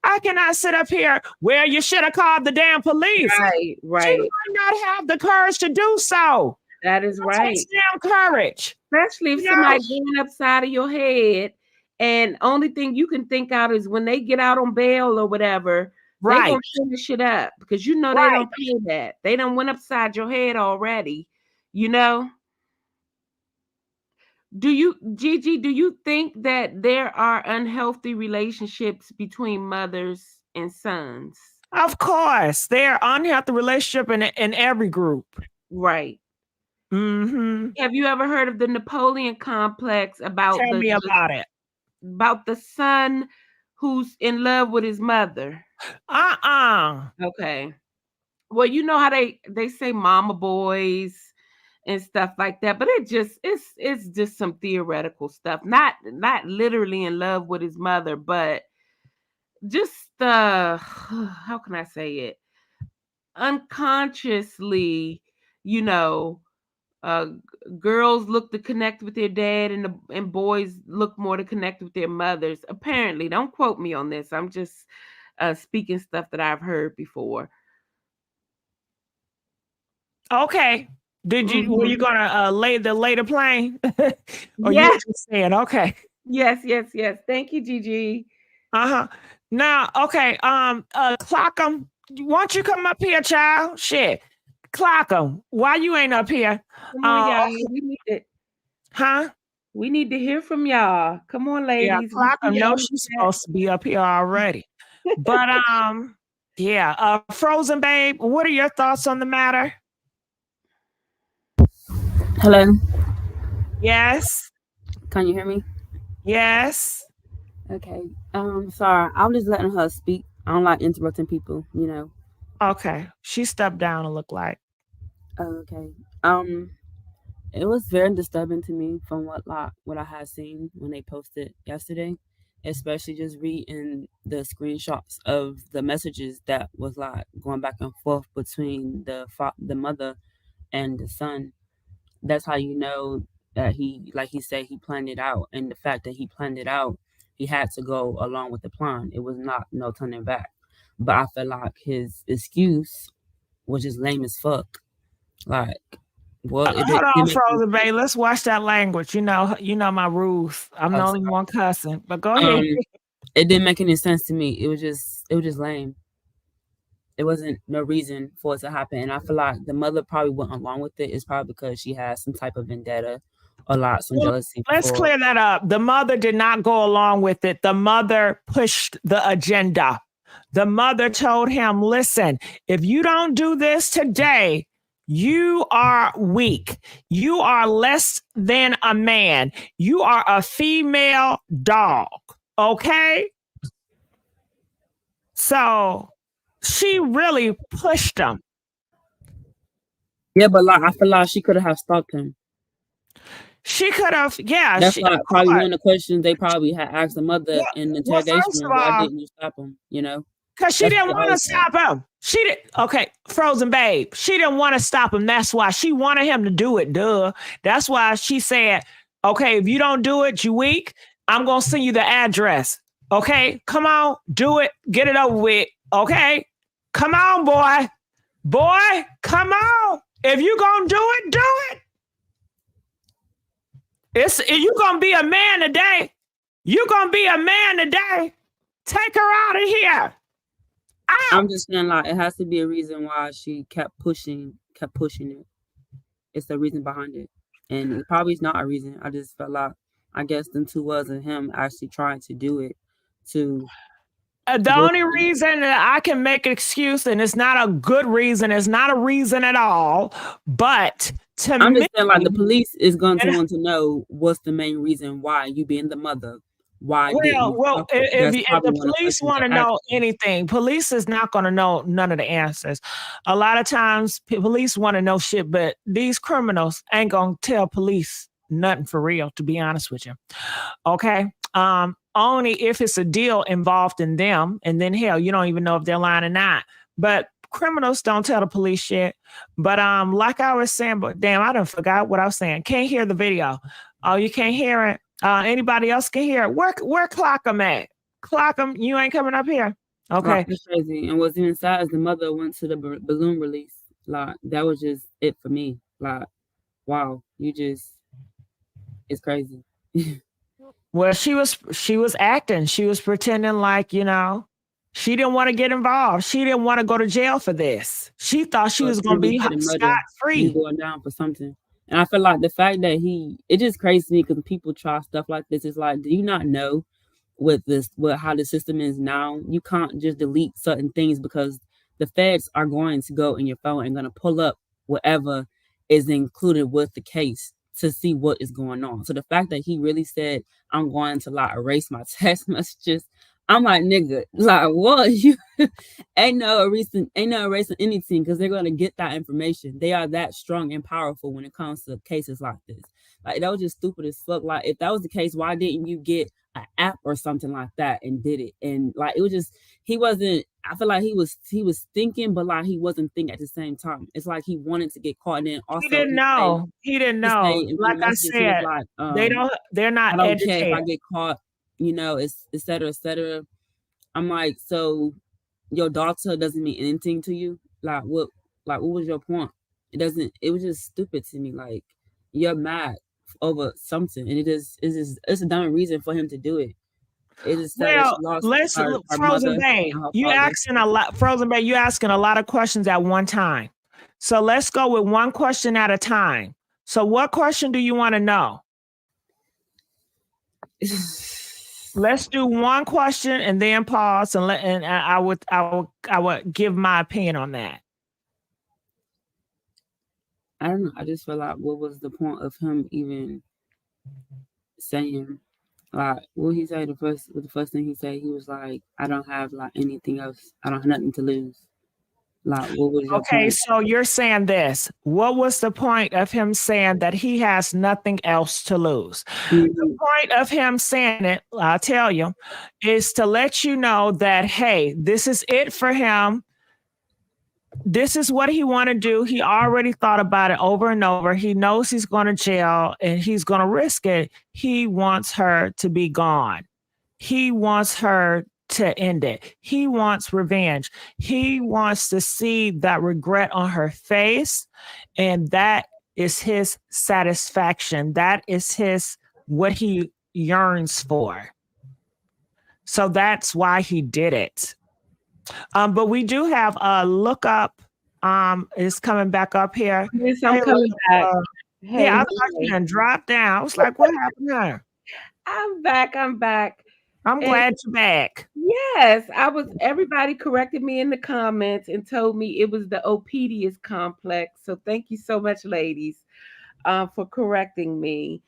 I cannot sit up here where you should have called the damn police. Right. She might not have the courage to do so. That is right. Damn courage, especially if somebody's going upside of your head, and only thing you can think out is when they get out on bail or whatever. They gonna finish it up because you know they don't pay that. They done went upside your head already, you know. Gigi, do you think that there are unhealthy relationships between mothers and sons? Of course. There are unhealthy relationships in every group. Right. Have you ever heard of the Napoleon complex about Tell me about it. About the son who's in love with his mother? Okay. Well, you know how they say mama boys and stuff like that, but it's just some theoretical stuff. Not literally in love with his mother, but just how can I say it? Unconsciously, you know, girls look to connect with their dad and boys look more to connect with their mothers. Apparently, don't quote me on this. I'm just speaking stuff that I've heard before. Okay. Were you gonna lay the plane? Or yeah. You were just saying, okay. Yes. Thank you, Gigi. Now, okay. Clock 'em. Why don't you come up here, child? Shit. Clock 'em. Why you ain't up here? Come on, y'all. We need it. Huh? We need to hear from y'all. Come on, Yeah, ladies. Clock 'em. No, she's supposed to be up here already. But yeah. Frozen Babe, what are your thoughts on the matter? Hello. Yes. Can you hear me? Yes. Okay. Sorry. I'm just letting her speak. I don't like interrupting people, you know. Okay. She stepped down, it looked like. Okay. It was very disturbing to me from what I had seen when they posted yesterday, especially just reading the screenshots of the messages that was like going back and forth between the mother and the son. That's how you know that he, like he said, he planned it out. And the fact that he planned it out, he had to go along with the plan. It was not no turning back. But I feel like his excuse was just lame as fuck. Like, well, hold on, Frozen Bay. Let's watch that language. You know my rules. I'm the only one cussing. But go ahead. It didn't make any sense to me. It was just lame. It wasn't no reason for it to happen. And I feel like the mother probably went along with it. It's probably because she has some type of vendetta or some jealousy. Let's clear that up. The mother did not go along with it. The mother pushed the agenda. The mother told him, listen, if you don't do this today, you are weak. You are less than a man. You are a female dog. Okay? So she really pushed him. Yeah, but I feel like she could have stopped him. She could have, yeah. That's probably one of the questions they probably had asked the mother in the interrogation room. Why didn't you stop him? You know? Because she didn't want to stop him. She did. Okay, Frozen Babe. She didn't want to stop him. That's why she wanted him to do it. Duh. That's why she said, okay, if you don't do it, you weak. I'm going to send you the address. Okay, come on, do it. Get it over with. Okay, come on, boy. Boy, come on. If you going to do it, do it. You going to be a man today. You going to be a man today. Take her out of here. I'm just saying, it has to be a reason why she kept pushing it. It's the reason behind it. And it probably is not a reason. I just felt like, I guess them two was and him actually trying to do it to. The only reason that I can make an excuse, and it's not a good reason, it's not a reason at all, but I'm just saying, the police is going to want to know what's the main reason why you being the mother. Why? If the police want to know anything, police is not going to know none of the answers. A lot of times, police want to know shit, but these criminals ain't going to tell police nothing for real, to be honest with you. Okay? Only if it's a deal involved in them, and then hell, you don't even know if they're lying or not. But criminals don't tell the police shit. But like I was saying, but damn, I done forgot what I was saying. Can't hear the video. Oh, you can't hear it? Anybody else can hear it? Where Clock 'em at? Clock 'em, you ain't coming up here. Okay. That's crazy. And what's even sad is the mother went to the balloon release. That was just it for me. Wow, it's crazy. Well, she was acting. She was pretending like, she didn't want to get involved. She didn't want to go to jail for this. She thought she was going to be scot-free. Going down for something. And I feel like the fact that it just crazy to me because people try stuff like this. It's like, do you not know with how the system is now? You can't just delete certain things because the feds are going to go in your phone and going to pull up whatever is included with the case to see what is going on. So the fact that he really said, I'm going to erase my text messages, I'm like, nigga, what? You ain't no erasing anything because they're gonna get that information. They are that strong and powerful when it comes to cases like this. That was just stupid as fuck. If that was the case, why didn't you get an app or something like that and did it? And it was just he wasn't. I feel like he was thinking, but he wasn't thinking at the same time. It's like he wanted to get caught. And then also he didn't know. Like I said, they're not I don't educated. care if I get caught. It's et cetera, et cetera. I'm like, so your daughter doesn't mean anything to you? What was your point? It was just stupid to me. You're mad over something, and it's a dumb reason for him to do it. It is Frozen Bay, you asking a lot of questions at one time. So let's go with one question at a time. So what question do you want to know? Let's do one question and then pause and I would give my opinion on that. I don't know. I just feel like, what was the point of him even saying, like, what he say the first thing he said? He was like, I don't have like anything else. I don't have nothing to lose. Like, what was your Okay, point? so you're saying this. What was the point of him saying that he has nothing else to lose? The point of him saying it, I'll tell you, is to let you know that, hey, this is it for him. This is what he want to do. He already thought about it over and over. He knows he's going to jail and he's going to risk it. He wants her to be gone. He wants her to end it. He wants revenge. He wants to see that regret on her face. And that is his satisfaction. That is what he yearns for. So that's why he did it. But we do have a look up. Is coming back up here. Yes, I'm coming back. Hey, I thought you done dropped down. I was like, what happened there? I'm back. I'm glad you're back. Yes, everybody corrected me in the comments and told me it was the Oedipus complex. So thank you so much, ladies, for correcting me.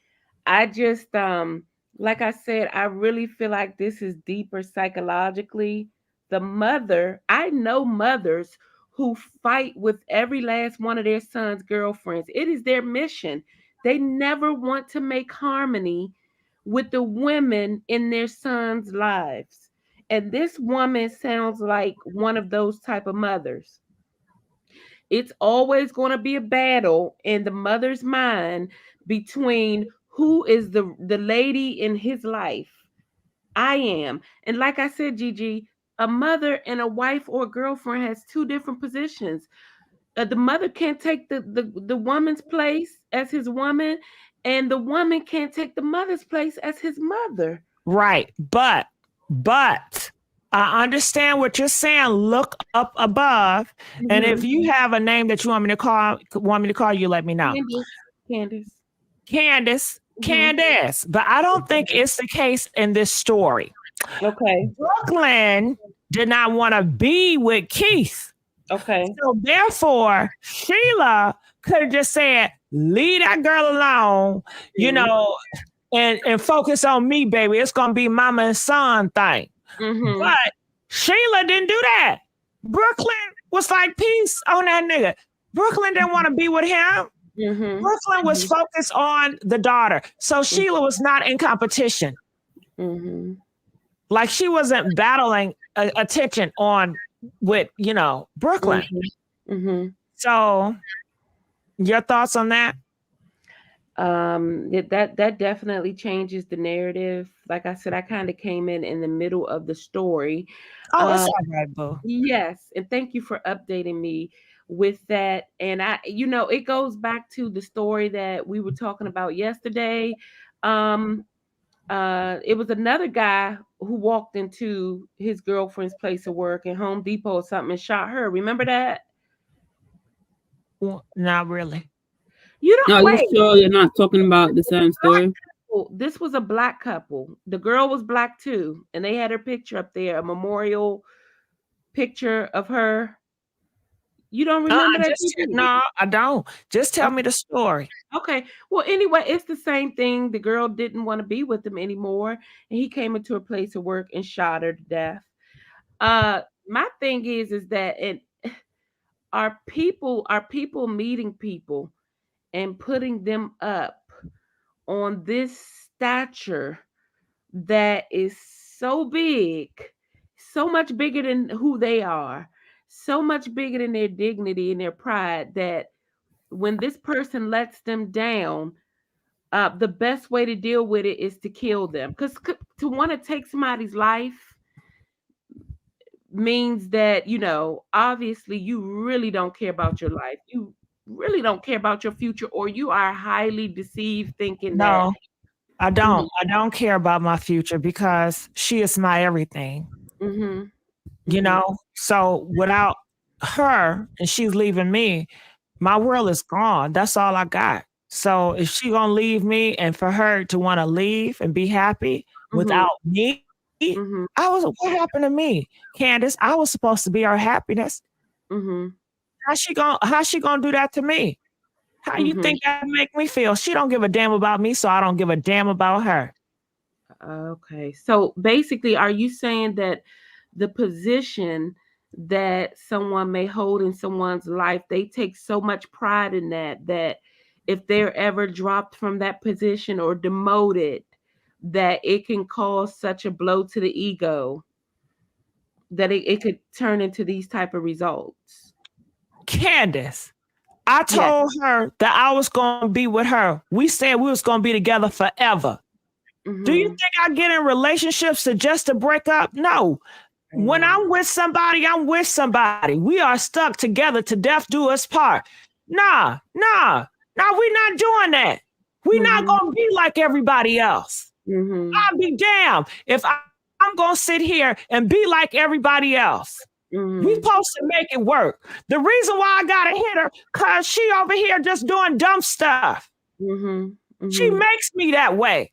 I just, like I said, I really feel like this is deeper psychologically. I know mothers who fight with every last one of their sons' girlfriends. It is their mission. They never want to make harmony with the women in their sons' lives. And this woman sounds like one of those type of mothers. It's always going to be a battle in the mother's mind between who is the lady in his life. I am. And like I said, Gigi, a mother and a wife or girlfriend has two different positions. The mother can't take the woman's place as his woman, and the woman can't take the mother's place as his mother. Right. But I understand what you're saying. Look up above. Mm-hmm. And if you have a name that you want me to call you, let me know. Candace. Mm-hmm. But I don't think it's the case in this story. Okay. Brooklyn did not want to be with Keith. Okay. So therefore, Sheila could have just said, leave that girl alone, you know, and focus on me, baby. It's going to be mama and son thing. Mm-hmm. But Sheila didn't do that. Brooklyn was like, peace on that nigga. Brooklyn didn't want to be with him. Mm-hmm. Brooklyn was focused on the daughter. So Sheila was not in competition. Mm-hmm. Like she wasn't battling attention on with, Brooklyn. Mm-hmm. Mm-hmm. So your thoughts on that? That definitely changes the narrative. Like I said, I kind of came in the middle of the story. Oh, it's all right, boo. Yes, and thank you for updating me with that. And it goes back to the story that we were talking about yesterday. It was another guy who walked into his girlfriend's place of work in Home Depot or something and shot her. Remember that? Well, not really. You don't. No, you sure you're not talking about the same story? This was a black couple. The girl was black too, and they had her picture up there, a memorial picture of her. You don't remember that? No, I don't. Just tell me the story. Okay. Well, anyway, it's the same thing. The girl didn't want to be with him anymore, and he came into her place of work and shot her to death. My thing is that are people meeting people and putting them up on this stature that is so big, so much bigger than who they are, so much bigger than their dignity and their pride, that when this person lets them down, the best way to deal with it is to kill them. Because to want to take somebody's life means that, obviously you really don't care about your life. You really don't care about your future, or you are highly deceived thinking that. I don't. Mm-hmm. I don't care about my future because she is my everything. Mm-hmm. So without her, and she's leaving me, My world is gone. That's all I got. So if she gonna leave me and for her to want to leave and be happy without me, what happened to me? Candace, I was supposed to be her happiness. How's she gonna do that to me? How you think that make me feel? She don't give a damn about me, so I don't give a damn about her. Okay. So basically, are you saying that the position that someone may hold in someone's life, they take so much pride in that if they're ever dropped from that position or demoted, that it can cause such a blow to the ego that it could turn into these type of results? Candace, I told her that I was gonna be with her. We said we was gonna be together forever. Do you think I get in relationships to break up? No. When I'm with somebody, I'm with somebody. We are stuck together to death do us part. Nah, we're not doing that. We're not gonna be like everybody else. I'll be damned if I'm gonna sit here and be like everybody else. We supposed to make it work. The reason why I gotta hit her, cause she over here just doing dumb stuff. She makes me that way.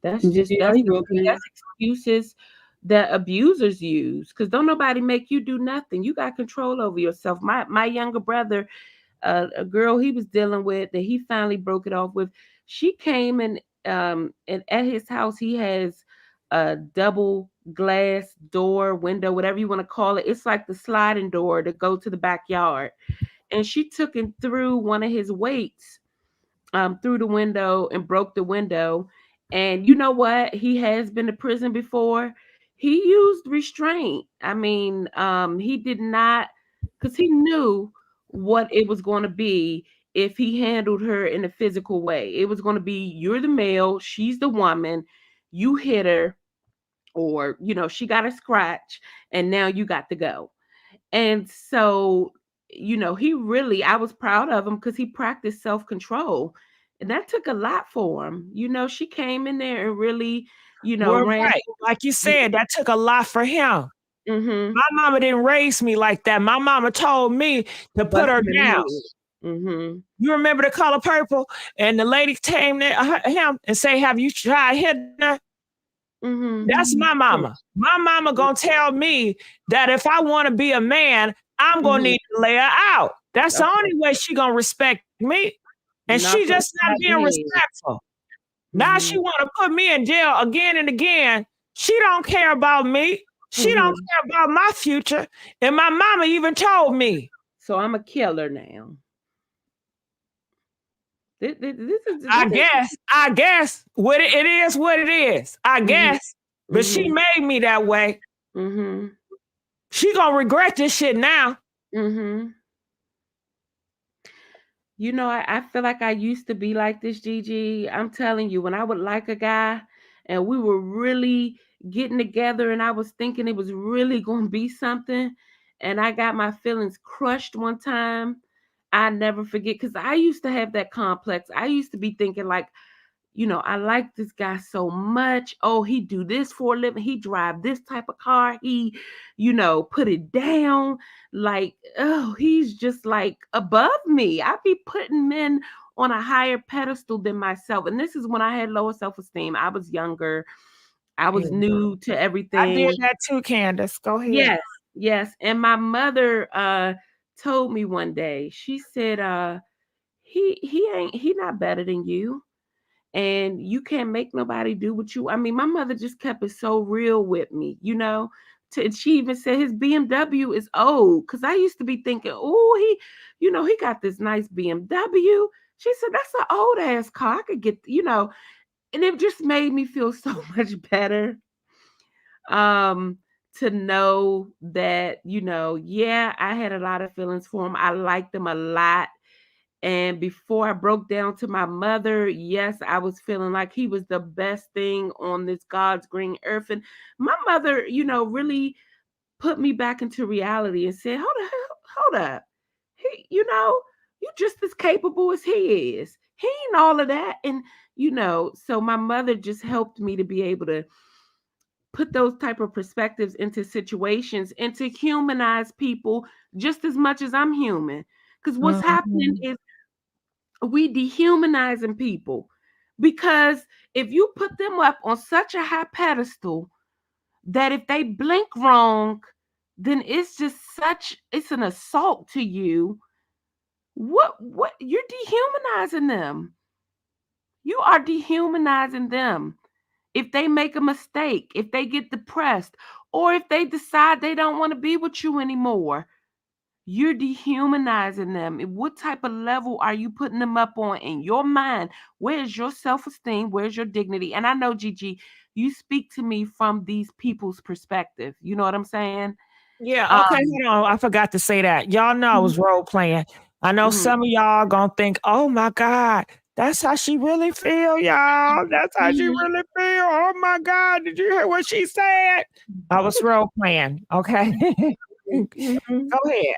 That's excuses that abusers use, because don't nobody make you do nothing. You got control over yourself. My younger brother, a girl he was dealing with that he finally broke it off with, she came and at his house he has a double glass door, window, whatever you want to call it. It's like the sliding door to go to the backyard. And she took him through one of his weights through the window and broke the window. And you know what? He has been to prison before. He used restraint. I mean, he did not, because he knew what it was going to be if he handled her in a physical way. It was going to be, you're the male, she's the woman, you hit her, or, she got a scratch, and now you got to go. And so, I was proud of him because he practiced self-control. And that took a lot for him. She came in there and really, ran. Right. Like you said, that took a lot for him. My mama didn't raise me like that. My mama told me to put her down. You remember The Color Purple? And the lady came to him and say, have you tried hitting her? That's my mama. My mama gonna tell me that if I want to be a man, I'm gonna need to lay her out. That's the only way she gonna respect me. And she just not being respectful. Now she want to put me in jail again and again. She don't care about me. She don't care about my future. And my mama even told me. So I'm a killer now. This is I guess what it is what it is. I guess. But she made me that way. She gonna regret this shit now. I feel like I used to be like this, Gigi. I'm telling you, when I would like a guy and we were really getting together and I was thinking it was really going to be something, and I got my feelings crushed one time, I never forget, because I used to have that complex. I used to be thinking like, I like this guy so much. Oh, he do this for a living. He drive this type of car. He, put it down. Like, oh, he's just like above me. I be putting men on a higher pedestal than myself. And this is when I had lower self-esteem. I was younger. I was new to everything. I did that too, Candace. Go ahead. Yes. And my mother told me one day, she said, he not better than you. And you can't make nobody do what you. I mean, my mother just kept it so real with me, she even said his BMW is old. Because I used to be thinking, oh, he got this nice BMW. She said, that's an old ass car. I could get, and it just made me feel so much better. To know that, I had a lot of feelings for him. I liked him a lot. And before I broke down to my mother, yes, I was feeling like he was the best thing on this God's green earth. And my mother, really put me back into reality and said, hold up. He, you just as capable as he is. He ain't all of that. And, so my mother just helped me to be able to put those type of perspectives into situations and to humanize people just as much as I'm human. Because what's happening is we dehumanizing people. Because if you put them up on such a high pedestal that if they blink wrong, then it's an assault to you. What you're dehumanizing them. You are dehumanizing them. If they make a mistake, if they get depressed, or if they decide they don't want to be with you anymore, you're dehumanizing them. What type of level are you putting them up on in your mind? Where's your self-esteem? Where's your dignity? And I know, Gigi, you speak to me from these people's perspective. You know what I'm saying? Yeah, okay, hold on. I forgot to say that. Y'all know I was role playing. I know some of y'all gonna think, oh my God, that's how she really feel, y'all. That's how she really feel. Oh my God, did you hear what she said? I was role playing, okay? Go ahead.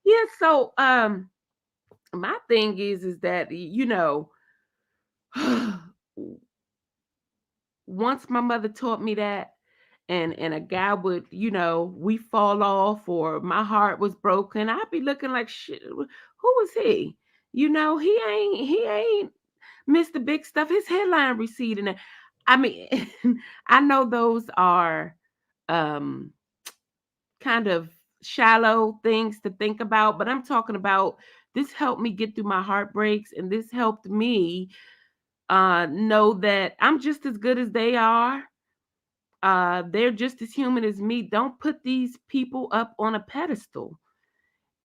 Yeah, so my thing is that, you know, once my mother taught me that, and a guy would, you know, we fall off or my heart was broken, I'd be looking like, shit, who was he? You know, he ain't Mr. Big Stuff. His headline receding. And I mean, I know those are kind of shallow things to think about, but I'm talking about this helped me get through my heartbreaks, and this helped me know that I'm just as good as they are. They're just as human as me. Don't put these people up on a pedestal.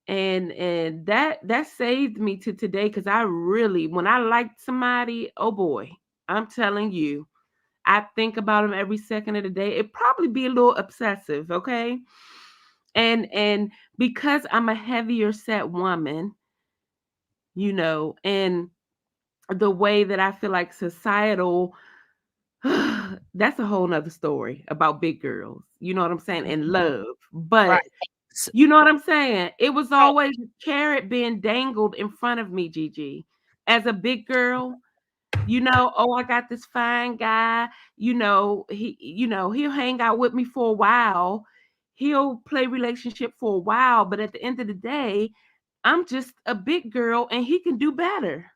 And that saved me to today, because I really, when I liked somebody, oh boy, I'm telling you, I think about them every second of the day. It probably be a little obsessive, okay? And because I'm a heavier set woman, you know, and the way that I feel like societal that's a whole nother story about big girls. You know what I'm saying? And love. But Right. you know what I'm saying? It was always a carrot being dangled in front of me, Gigi. As a big girl, you know, oh, I got this fine guy, you know, he'll hang out with me for a while. He'll play relationship for a while, but at the end of the day, I'm just a big girl and he can do better.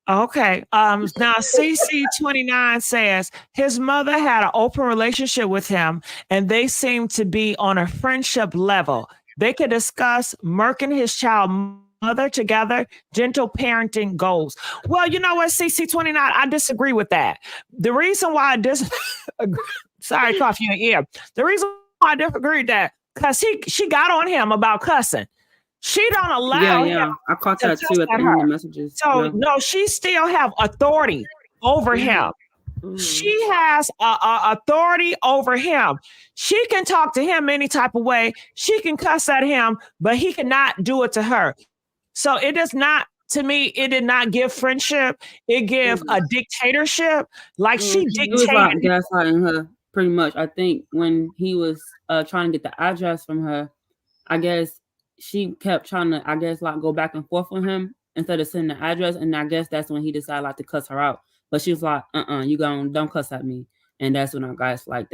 Okay. Now CC29 says his mother had an open relationship with him, and they seemed to be on a friendship level. They could discuss murking his child mother together, gentle parenting goals. Well, you know what, CC29, I disagree with that. The reason why sorry, cough in your ear. The reason why I disagree with that, because she got on him about cussing. She don't allow him I caught to that cuss too at the at end of her. the messages. So no, she still have authority over him. She has authority over him. She can talk to him any type of way. She can cuss at him, but he cannot do it to her. So it does not, to me, it did not give friendship. It gave a dictatorship. Like she It was like dictated. gaslighting her, pretty much. I think when he was trying to get the address from her, I guess she kept trying to, I guess, like go back and forth with him instead of sending the address. And I guess that's when he decided like to cuss her out. But she was like, you don't cuss at me. And that's when I guys like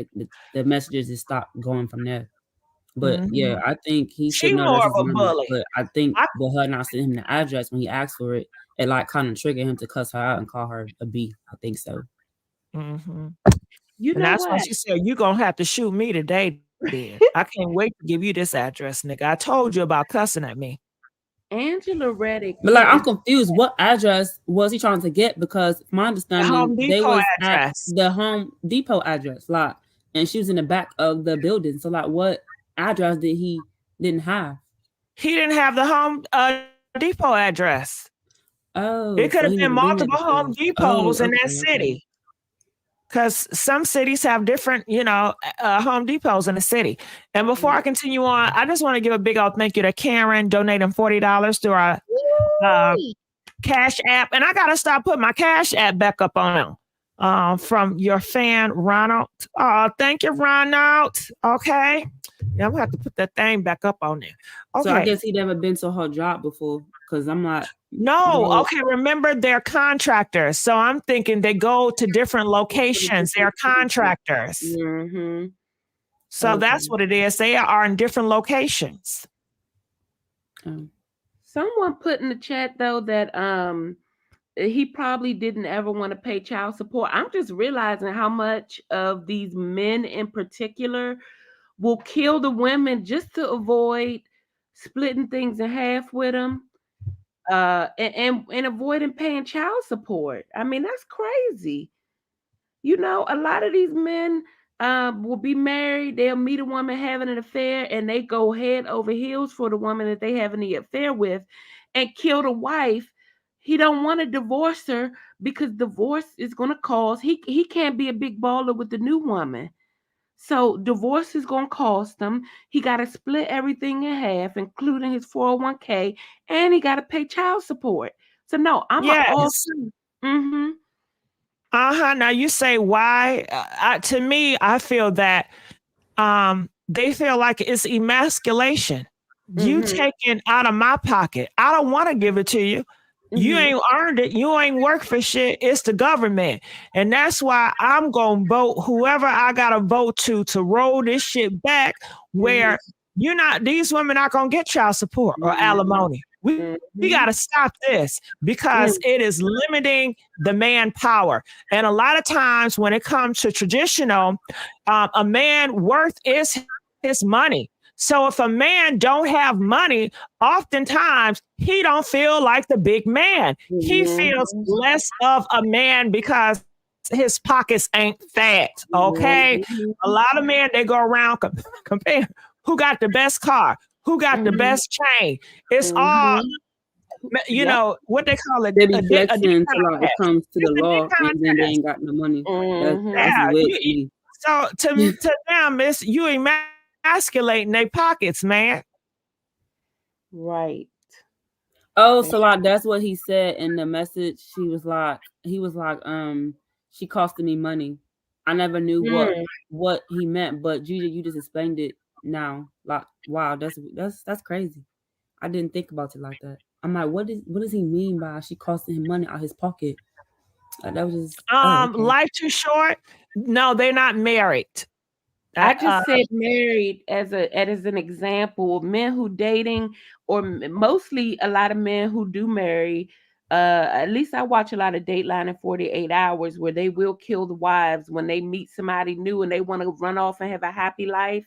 the messages just stopped going from there. But yeah, I think he She should know more that's of his a mama. bully. But I think with her not sending him the address when he asked for it, it like kind of triggered him to cuss her out and call her a B. I think so. You and know that's what? why she said, you're going to have to shoot me today, then. I can't wait to give you this address, nigga. I told you about cussing at me. Angela Reddick. But like, I'm confused. What address was he trying to get? Because my understanding, they was at the Home Depot address, like, and she was in the back of the building. So like, what address didn't have? He didn't have the Home Depot address. Oh, it could so have been multiple Home Depots in that okay. city. Because some cities have different, Home Depots in the city. And before I continue on, I just want to give a big old thank you to Karen donating $40 to our Cash App. And I got to stop putting my Cash App back up on from your fan, Ronald. Thank you, Ronald. Okay. Yeah, I'm going to have to put that thing back up on there. Okay. So I guess he never been to her job before, Because I'm not. No, okay. Remember, they're contractors. So I'm thinking they go to different locations. They're contractors. Mm-hmm. So that's what it is. They are in different locations. Someone put in the chat though that he probably didn't ever want to pay child support. I'm just realizing how much of these men in particular will kill the women just to avoid splitting things in half with them, and avoiding paying child support. I mean, that's crazy. You know, a lot of these men will be married. They'll meet a woman having an affair, and they go head over heels for the woman that they having the affair with, and kill the wife. He don't want to divorce her because divorce is going to cause he can't be a big baller with the new woman. So divorce is going to cost him. He got to split everything in half, including his 401k, and he got to pay child support. So no, I'm all. Mm-hmm. Now you say why? To me, I feel that they feel like it's emasculation. You taking out of my pocket. I don't want to give it to you. You ain't earned it. You ain't worked for shit. It's the government. And that's why I'm going to vote whoever I got to vote to roll this shit back where these women aren't going to get child support or alimony. We got to stop this because it is limiting the manpower. And a lot of times when it comes to traditional, a man worth is his money. So if a man don't have money, oftentimes he don't feel like the big man. He feels less of a man because his pockets ain't fat. Okay. A lot of men, they go around compare who got the best car, who got the best chain. It's all, you know, what they call it. They be flexing until it comes to the law and then they ain't got no money. That's weird to me. So to them, it's you emasculating their pockets, man. Right. Oh, so like that's what he said in the message. He was like, she costed me money. I never knew what he meant, but you just explained it now. Like, wow, that's crazy. I didn't think about it like that. I'm like, what does he mean by she costing him money out of his pocket? Like, that was just okay. Life too short. No, they're not married. I just said married as an example of men who dating, or mostly a lot of men who do marry. At least I watch a lot of Dateline in 48 Hours where they will kill the wives when they meet somebody new and they want to run off and have a happy life.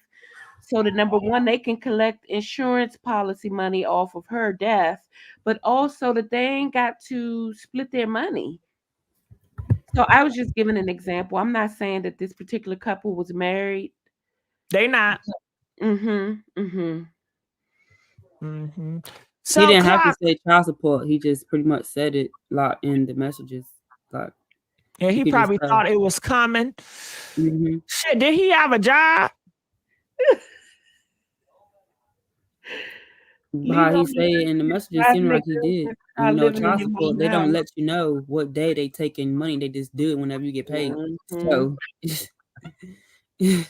So the number one, they can collect insurance policy money off of her death, but also that they ain't got to split their money. So I was just giving an example. I'm not saying that this particular couple was married. They not. So he didn't have to say child support. He just pretty much said it like in the messages. Like, yeah, he probably thought it was coming. Shit, did he have a job? How he say it in the messages seemed like he did. And, you know, child support, they don't let you know what day they taking money. They just do it whenever you get paid. So he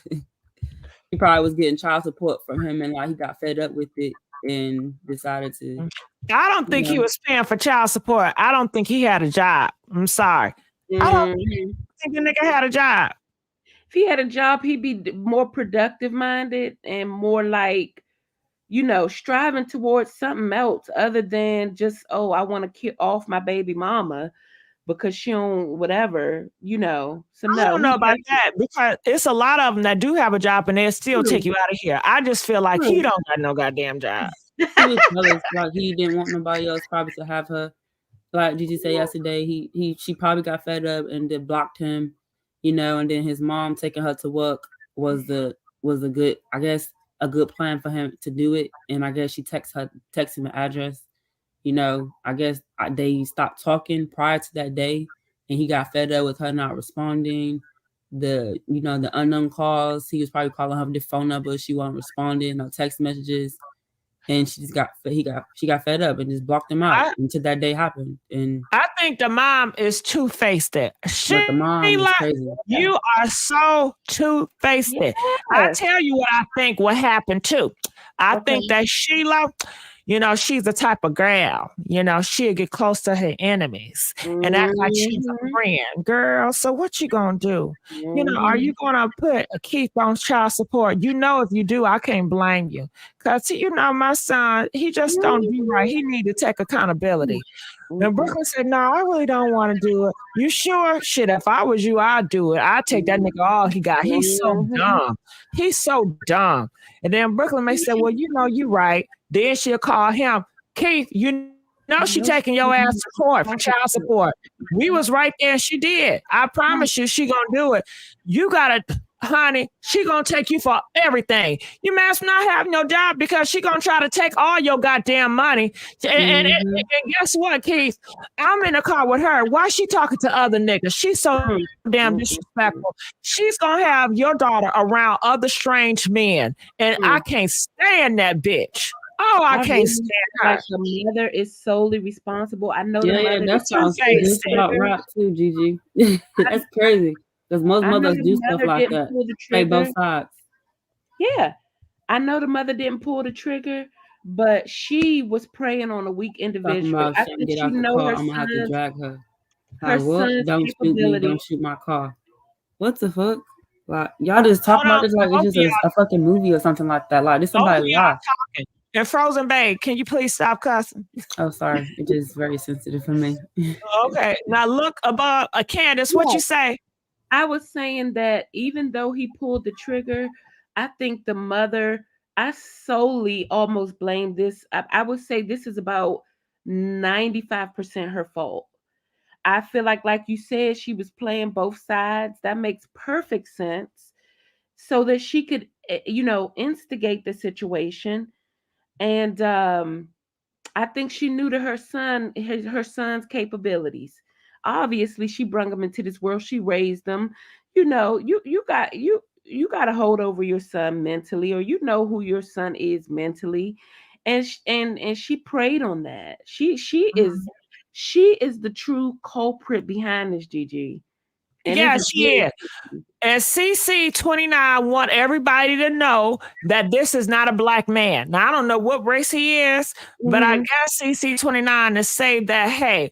probably was getting child support from him and like he got fed up with it and decided to. I don't think he was paying for child support. I don't think he had a job. I'm sorry. I don't think the nigga had a job. If he had a job, he'd be more productive minded and more like, you know, striving towards something else other than just, oh, I want to kill off my baby mama because she don't whatever, you know. So no, I don't know about that because it's a lot of them that do have a job and they'll still take you out of here. I just feel like he don't got no goddamn job. He was jealous, like he didn't want nobody else probably to have her. Like did you say yesterday, she probably got fed up and then blocked him, you know, and then his mom taking her to work was a good, I guess, a good plan for him to do it. And I guess she texted him an address. You know, I guess they stopped talking prior to that day and he got fed up with her not responding. The unknown calls, he was probably calling her the phone number, she wasn't responding, no text messages. And she got fed up and just blocked him out until that day happened. And I think the mom is two-faced. But the mom is crazy. You are so two-faced. I tell you what I think what happened too. I think that Sheila, you know, she's the type of girl, you know, she'll get close to her enemies and act like she's a friend. Girl, so what you gonna do? You know, are you gonna put a Keith on child support? You know, if you do, I can't blame you. Cause you know, my son, he just don't do right. He need to take accountability. And Brooklyn said, no, I really don't want to do it. You sure? Shit, if I was you, I'd do it. I'd take that nigga all he got. He's so dumb. He's so dumb. And then Brooklyn may say, well, you know, you right. Then she'll call him, Keith, you know she taking your ass to court for child support. We was right there and she did. I promise you she gonna do it. You gotta, honey, she gonna take you for everything. You must not have no job because she gonna try to take all your goddamn money. And guess what, Keith? I'm in the car with her. Why she talking to other niggas? She's so damn disrespectful. She's gonna have your daughter around other strange men, and I can't stand that bitch. Oh, I can't stand her. Like the mother is solely responsible. I know the mother. That's about right too, Gigi. That's crazy. Because most mothers do stuff like that. Play both sides. Yeah. I know the mother didn't pull the trigger, but she was preying on a weak individual. I think she knows her I'm gonna have to drag her. Her son's don't shoot me, don't shoot my car. What the fuck? Like y'all just talk about this like it's just a fucking movie or something like that. Like this somebody live. And Frozen Babe, can you please stop cussing? Oh, sorry. It is very sensitive for me. Okay. Now look above Candace, what you say? I was saying that even though he pulled the trigger, I think the mother, I solely almost blame this. I would say this is about 95% her fault. I feel like you said, she was playing both sides. That makes perfect sense. So that she could, you know, instigate the situation. And I think she knew to her son's capabilities. Obviously, she brought him into this world. She raised him. You know, you got to hold over your son mentally, or you know who your son is mentally, and she preyed on that. She is the true culprit behind this, Gigi. And yeah, she is. And CC29 want everybody to know that this is not a black man. Now, I don't know what race he is, but I guess CC29 to say that, hey,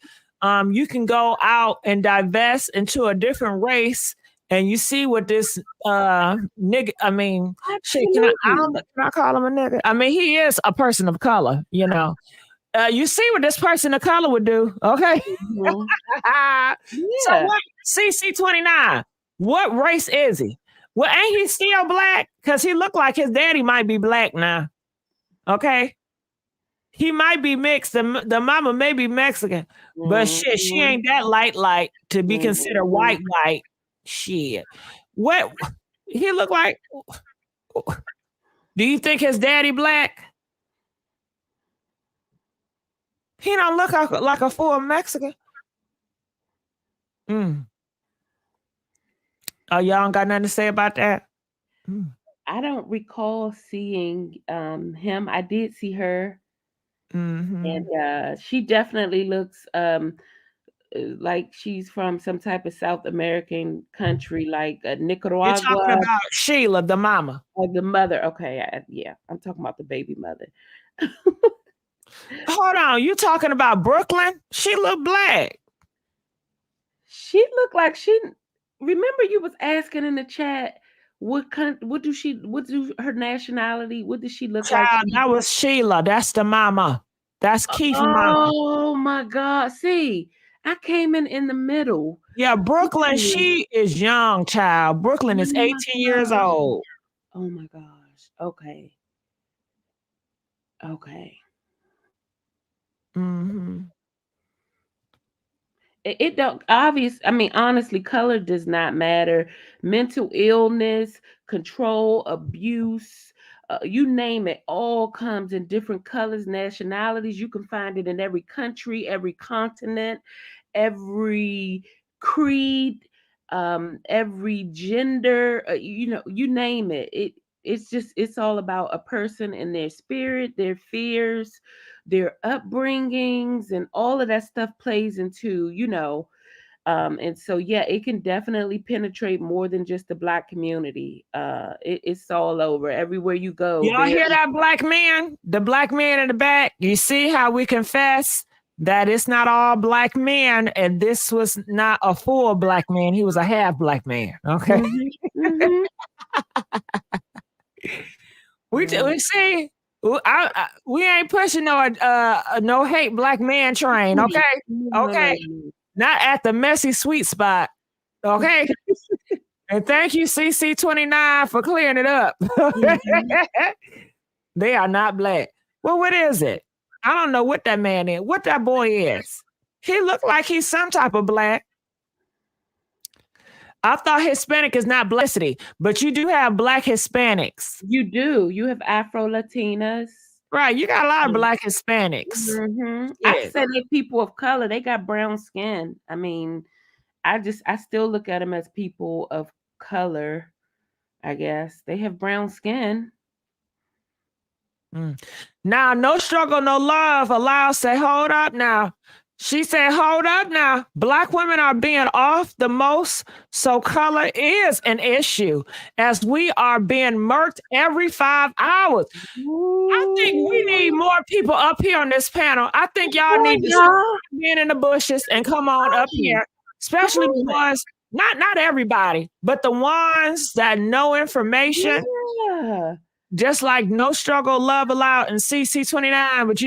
you can go out and divest into a different race, and you see what this nigga, I mean, shit, can I call him a nigga? I mean, he is a person of color, you know. You see what this person of color would do, okay? So what, CC29, what race is he? Well, ain't he still black? Because he looked like his daddy might be black now, okay? He might be mixed. The mama may be Mexican, but shit, she ain't that light to be considered white. Shit. What he look like? Do you think his daddy black? He don't look like a full Mexican. Oh, y'all don't got nothing to say about that? I don't recall seeing him. I did see her. And she definitely looks like she's from some type of South American country, like Nicaragua. You're talking about Sheila, the mama. Or the mother. Okay, yeah. I'm talking about the baby mother. Hold on, you talking about Brooklyn? She look black. She looked like remember you was asking in the chat what do her nationality, what does she look like? That was Sheila. That's the mama. That's Keith's mama. Oh my God. See, I came in the middle. Yeah, Brooklyn, she is young, child. Brooklyn is 18 years old. Oh my gosh. Okay. It don't honestly, color does not matter. Mental illness, control, abuse, you name it, all comes in different colors, nationalities. You can find it in every country, every continent, every creed, every gender, you name it. It's all about a person and their spirit, their fears, their upbringings, and all of that stuff plays into, And so, yeah, it can definitely penetrate more than just the Black community. It's all over. Everywhere you go. Y'all hear that, black man? The black man in the back? You see how we confess that it's not all black men, and this was not a full black man. He was a half black man. Okay. Mm-hmm. We see. We ain't pushing no hate black man train. Okay. Okay. Not at the messy sweet spot. Okay. And thank you, CC29, for clearing it up. They are not black. Well, what is it? I don't know what that man is, what that boy is. He looked like he's some type of black. I thought Hispanic is not blackity, but you do have black Hispanics. You do. You have Afro Latinas. Right. You got a lot of black Hispanics. Mm-hmm. I said they people of color. They got brown skin. I mean, I still look at them as people of color, I guess. They have brown skin. Now, no struggle, no love. Allow say, hold up now. She said, hold up now. Black women are being off the most, so color is an issue as we are being murked every 5 hours. I think we need more people up here on this panel. I think y'all need to stop being in the bushes and come on up here, especially the ones, not everybody, but the ones that know information. Yeah. Just like No Struggle, Love Allowed, and CC29, but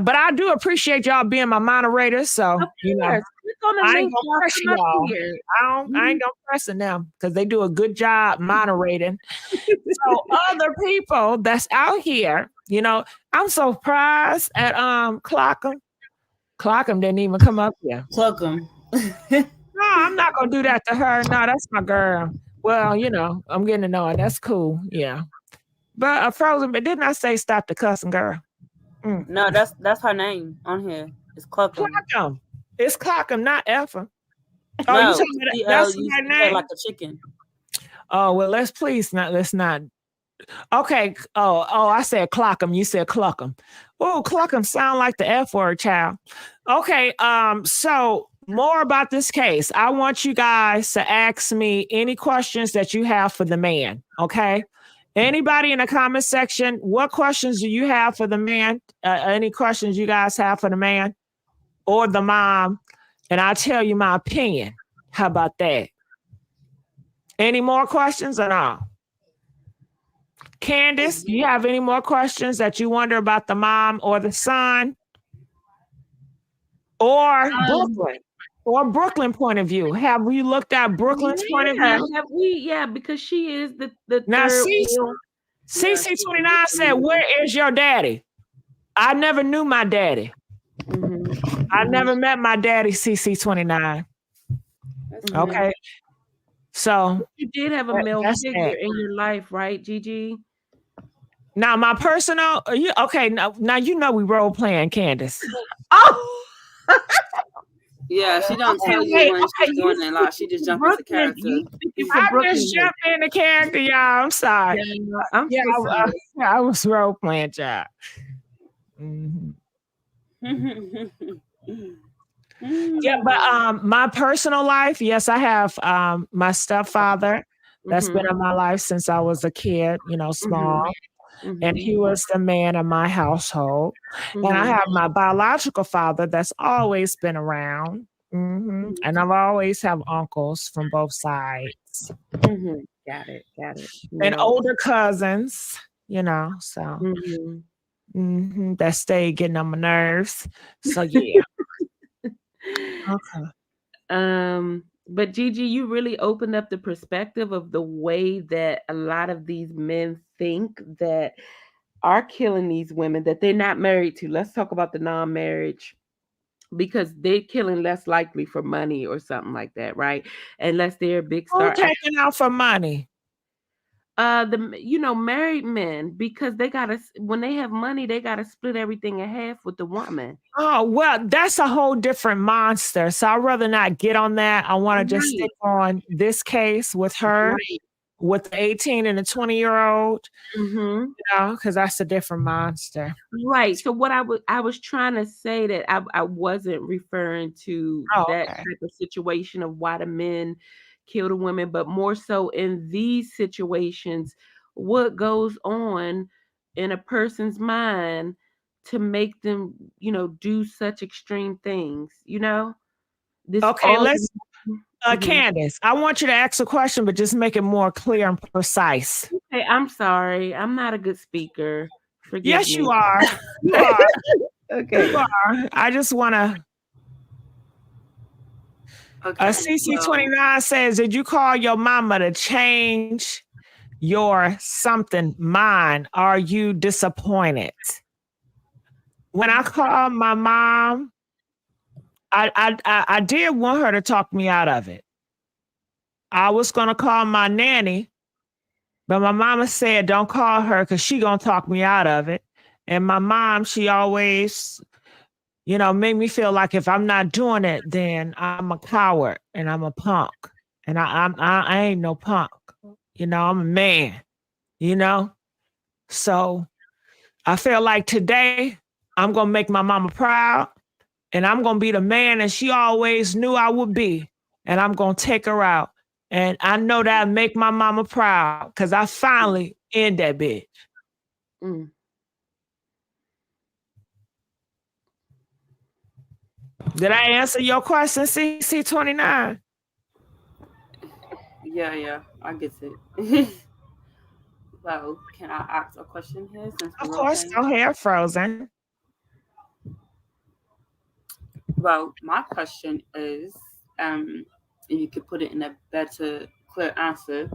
but I do appreciate y'all being my moderators. So, click on the I link. ain't gonna press y'all. I ain't gonna pressing them because they do a good job moderating. So other people that's out here, I'm so surprised at Clockham. Clockham didn't even come up here. Clockham. No, I'm not gonna do that to her. No, that's my girl. Well, I'm getting to know her. That's cool. Yeah. But Frozen, but didn't I say stop the cussing, girl? No, that's her name on here. It's Clockham. Clockham. It's Clockham, not Effa. Oh, No, you talking about that's her name? Like a chicken. Oh, well, let's not. Okay. Oh, I said Clockham. You said Cluckham. Oh, Cluckham sound like the F word, child. Okay. So more about this case. I want you guys to ask me any questions that you have for the man. Okay. Anybody in the comment section, what questions do you have for the man? Any questions you guys have for the man or the mom? And I'll tell you my opinion. How about that? Any more questions or no? Candace, do you have any more questions that you wonder about the mom or the son? Or Brooklyn? Or Brooklyn point of view. Have we looked at Brooklyn's point of view? Have we? Yeah, because she is the now, third CC29 said, where is your daddy? I never knew my daddy. I never met my daddy, CC29. Okay. So you did have a male figure in your life, right, Gigi? Now, my personal, okay, now we role playing, Candace. Oh! Yeah, she don't tell you when she's doing it. Like, she just jumps into character. I just jumped into character, y'all. I'm sorry. I was role playing, y'all. Yeah, but my personal life, yes, I have my stepfather that's been in my life since I was a kid, small. And he was the man of my household. And I have my biological father that's always been around. And I've always have uncles from both sides. Got it. And older cousins, so that stay getting on my nerves. So yeah. Okay. But Gigi, you really opened up the perspective of the way that a lot of these men think that are killing these women that they're not married to. Let's talk about the non-marriage, because they're killing less likely for money or something like that, right? Unless they're a big star. Who's taking out for money? Married men, because when they have money, they gotta split everything in half with the woman. Oh, well, that's a whole different monster. So I'd rather not get on that. I want to just stick on this case with her. with the 18 and the 20-year-old, Mm-hmm. you know, because that's a different monster. Right. So what I was trying to say that I wasn't referring to that Okay. type of situation of why the men kill the women, but more so in these situations, what goes on in a person's mind to make them, do such extreme things, This Okay, all let's Mhm. Candace, I want you to ask a question, but just make it more clear and precise. Okay, I'm sorry. I'm not a good speaker. Forgive Yes, me. you are. You are. Okay. You are. I just want to. Okay. CC29 says, did you call your mama to change your something mind? Are you disappointed? When I called my mom, I did want her to talk me out of it. I was going to call my nanny, but my mama said, don't call her because she going to talk me out of it. And my mom, she always, made me feel like if I'm not doing it, then I'm a coward and I'm a punk. And I ain't no punk. I'm a man, So I feel like today I'm going to make my mama proud and I'm going to be the man that she always knew I would be. And I'm going to take her out. And I know that'll make my mama proud because I finally end that bitch. Mm. Did I answer your question, CC29? Yeah, I get it. Well, can I ask a question here since Of we're course, rotating? go ahead, Frozen. Well, my question is, and you could put it in a better, clear answer.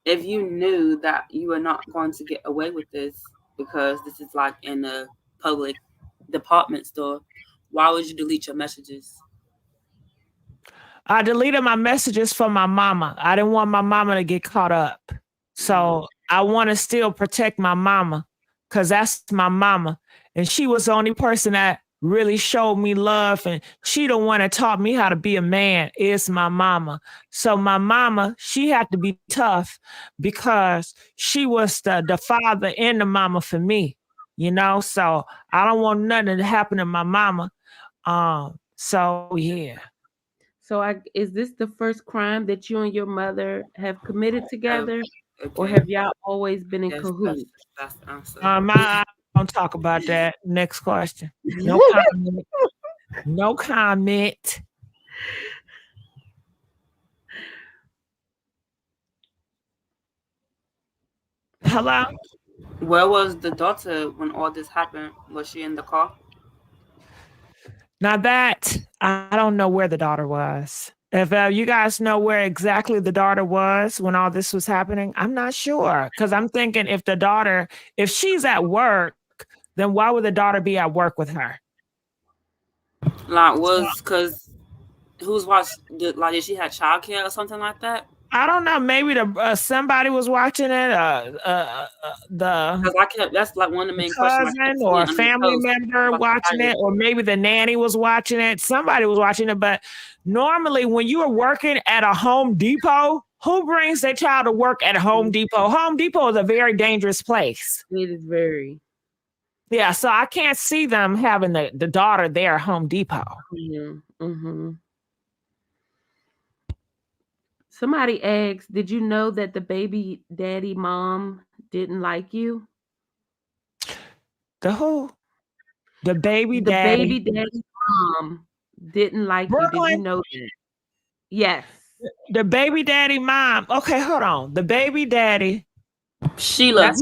If you knew that you were not going to get away with this because this is like in a public department store, why would you delete your messages? I deleted my messages for my mama. I didn't want my mama to get caught up. So I want to still protect my mama because that's my mama. And she was the only person that really showed me love. And she the one that taught me how to be a man is my mama. So my mama, she had to be tough because she was the father and the mama for me, So I don't want nothing to happen to my mama. So yeah. So is this the first crime that you and your mother have committed together? Or have y'all always been in cahoots? That's the answer. I don't talk about that. Next question. No comment. No comment. Hello? Where was the daughter when all this happened? Was she in the car? Now that I don't know where the daughter was. If you guys know where exactly the daughter was when all this was happening, I'm not sure. Because I'm thinking if she's at work, then why would the daughter be at work with her? Like, because who's watched? Did she have childcare or something like that? I don't know. Maybe somebody was watching it. That's like one of the main questions. Cousin or a family member watching it, or maybe the nanny was watching it. Somebody was watching it. But normally, when you are working at a Home Depot, who brings their child to work at Home Depot? Home Depot is a very dangerous place. It is very. Yeah, so I can't see them having the daughter there at Home Depot. Mm-hmm. Somebody asked, did you know that the baby daddy mom didn't like you? The who? The baby The daddy. baby daddy mom didn't like you. Did you know that? Yes. The baby daddy mom. Okay, hold on. The baby daddy. Sheila.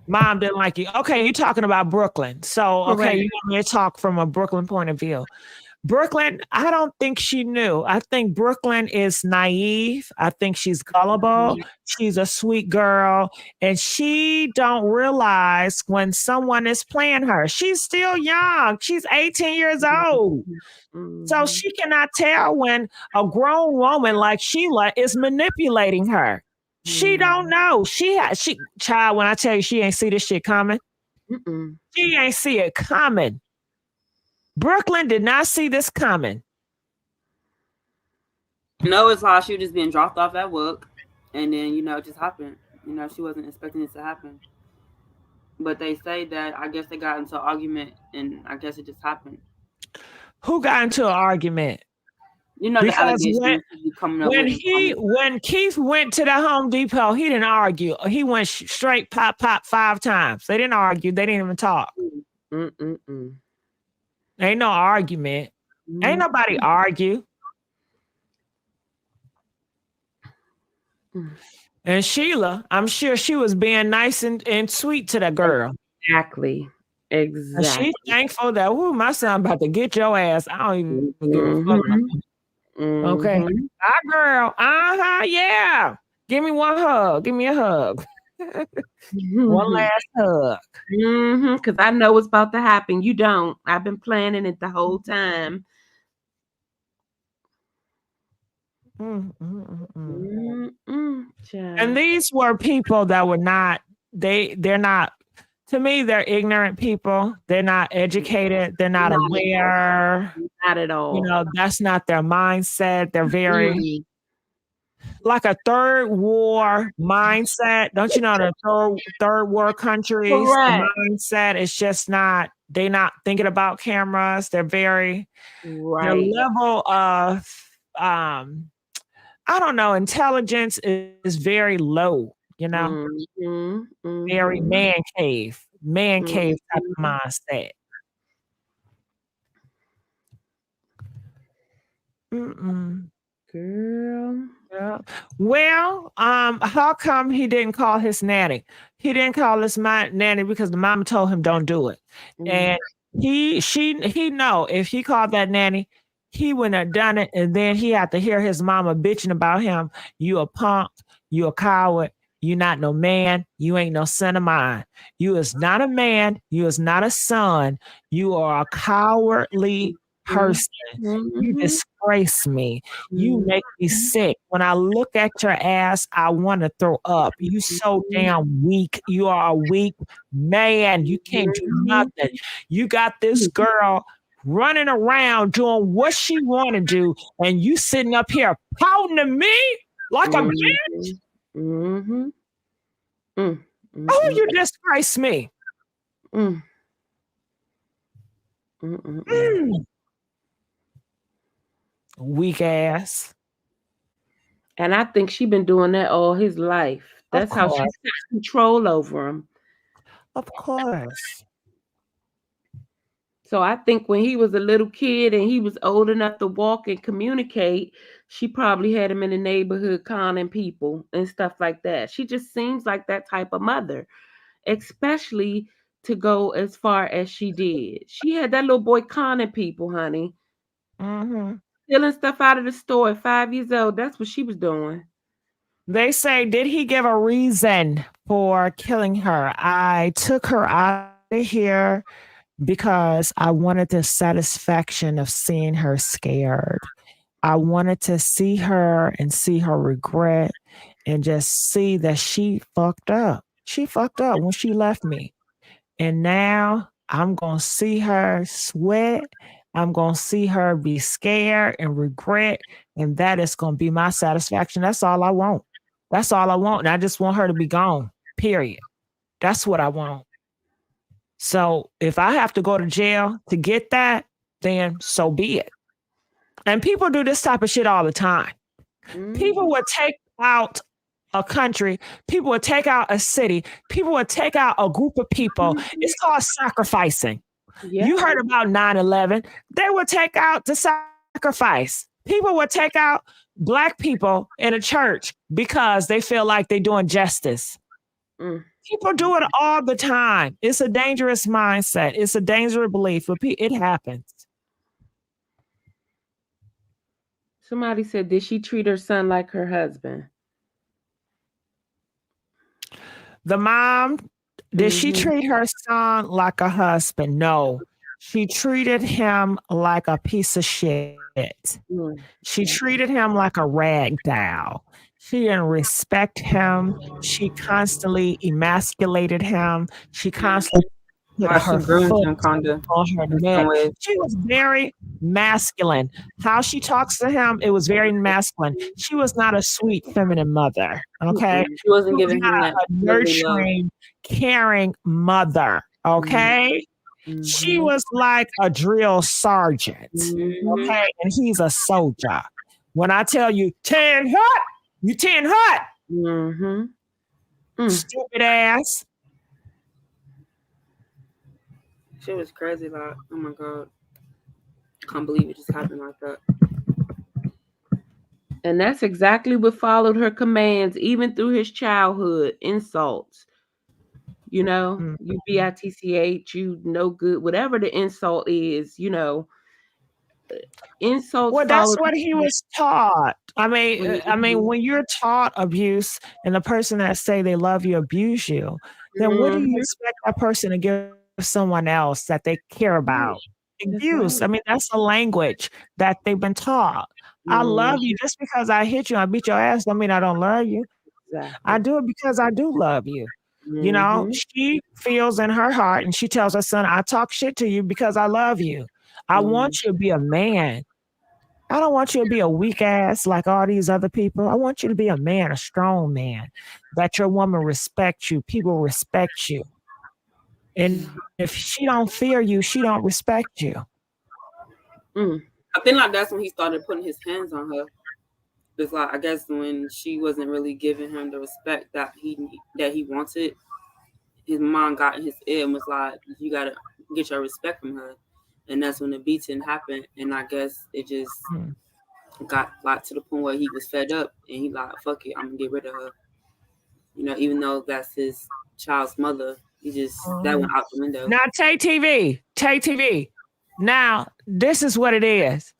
Mom didn't like you. Okay, you're talking about Brooklyn. So, okay, you want me to talk from a Brooklyn point of view. Brooklyn, I don't think she knew. I think Brooklyn is naive. I think she's gullible. She's a sweet girl. And she don't realize when someone is playing her. She's still young. She's 18 years old. So she cannot tell when a grown woman like Sheila is manipulating her. She don't know. Child, when I tell you she ain't see this shit coming, she ain't see it coming. Brooklyn did not see this coming. No, it's like she was just being dropped off at work, and then it just happened. She wasn't expecting it to happen. But they say that I guess they got into an argument, and I guess it just happened. Who got into an argument? The Because allegations coming up with when Keith went to the Home Depot, he didn't argue. He went straight pop 5 times. They didn't argue. They didn't even talk. Ain't no argument. Ain't nobody argue. And Sheila, I'm sure she was being nice and sweet to that girl. Exactly. And she's thankful that my son about to get your ass. I don't even give a fuck. Okay. Hi, girl. Yeah. Give me one hug. Give me a hug. One last hug. Because I know what's about to happen. You don't. I've been planning it the whole time. And these were people that were not, they're not, to me, they're ignorant people. They're not educated. They're not aware. Not at all. That's not their mindset. They're very like a third war mindset. Don't you know the third war countries? The mindset is just not, they're not thinking about cameras. They're very, their level of, I don't know, intelligence is very low, very man cave type of mindset. Girl. Yeah. Well, how come he didn't call his nanny? He didn't call his nanny because the mama told him don't do it. And he know if he called that nanny, he wouldn't have done it. And then he had to hear his mama bitching about him. You a punk, you a coward, you not no man, you ain't no son of mine. You is not a man, you is not a son, you are a cowardly person. You disgrace me. You make me sick. When I look at your ass, I want to throw up. You so damn weak. You are a weak man. You can't do nothing. You got this girl running around doing what she want to do, and you sitting up here pouting to me like a bitch. Oh, you disgrace me. Weak ass. And I think she's been doing that all his life. That's how she takes control over him. Of course. So I think when he was a little kid and he was old enough to walk and communicate, she probably had him in the neighborhood conning people and stuff like that. She just seems like that type of mother, especially to go as far as she did. She had that little boy conning people, honey. Stealing stuff out of the store at 5 years old. That's what she was doing. They say, did he give a reason for killing her? I took her out of here because I wanted the satisfaction of seeing her scared. I wanted to see her and see her regret and just see that she fucked up. She fucked up when she left me. And now I'm going to see her sweat. I'm going to see her be scared and regret. And that is going to be my satisfaction. That's all I want. That's all I want. And I just want her to be gone, period. That's what I want. So if I have to go to jail to get that, then so be it. And people do this type of shit all the time. People would take out a country. People would take out a city. People would take out a group of people. It's called sacrificing. Yeah. You heard about 9/11. They would take out the sacrifice. People would take out Black people in a church because they feel like they're doing justice. People do it all the time. It's a dangerous mindset. It's a dangerous belief, but it happens. Somebody said, did she treat her son like her husband? The mom, did she treat her son like a husband? No. She treated him like a piece of shit. She treated him like a rag doll. She didn't respect him. She constantly emasculated him. She constantly put her foot on her neck. She was very masculine. How she talks to him, it was very masculine. She was not a sweet feminine mother. Okay. She wasn't giving not him that a nurturing, caring mother. Okay. She was like a drill sergeant. Okay. And he's a soldier. When I tell you 10 hot, you 10 hot. Stupid ass. She was crazy. Like, oh my God. Can't believe it just happened like that. And that's exactly what followed her commands, even through his childhood. Insults. You know, you bitch, you no good, whatever the insult is, you know. Insults. Well, that's what he was taught. I mean, when you're taught abuse and the person that say they love you abuse you, then what do you expect that person to give someone else that they care about? Abuse. I mean, that's the language that they've been taught. I love you. Just because I hit you, I beat your ass, don't mean I don't love you. I do it because I do love you. You know, she feels in her heart and she tells her son, I talk shit to you because I love you. I want you to be a man. I don't want you to be a weak ass like all these other people. I want you to be a man, a strong man, that your woman respects you. People respect you. And if she don't fear you, she don't respect you. I think like that's when he started putting his hands on her. It's like, I guess when she wasn't really giving him the respect that he wanted, his mom got in his ear and was like, you gotta get your respect from her. And that's when the beating happened. And I guess it just got like to the point where he was fed up and he like, fuck it, I'm gonna get rid of her. You know, even though that's his child's mother, he just that went out the window. Now Tay TV. Now, this is what it is.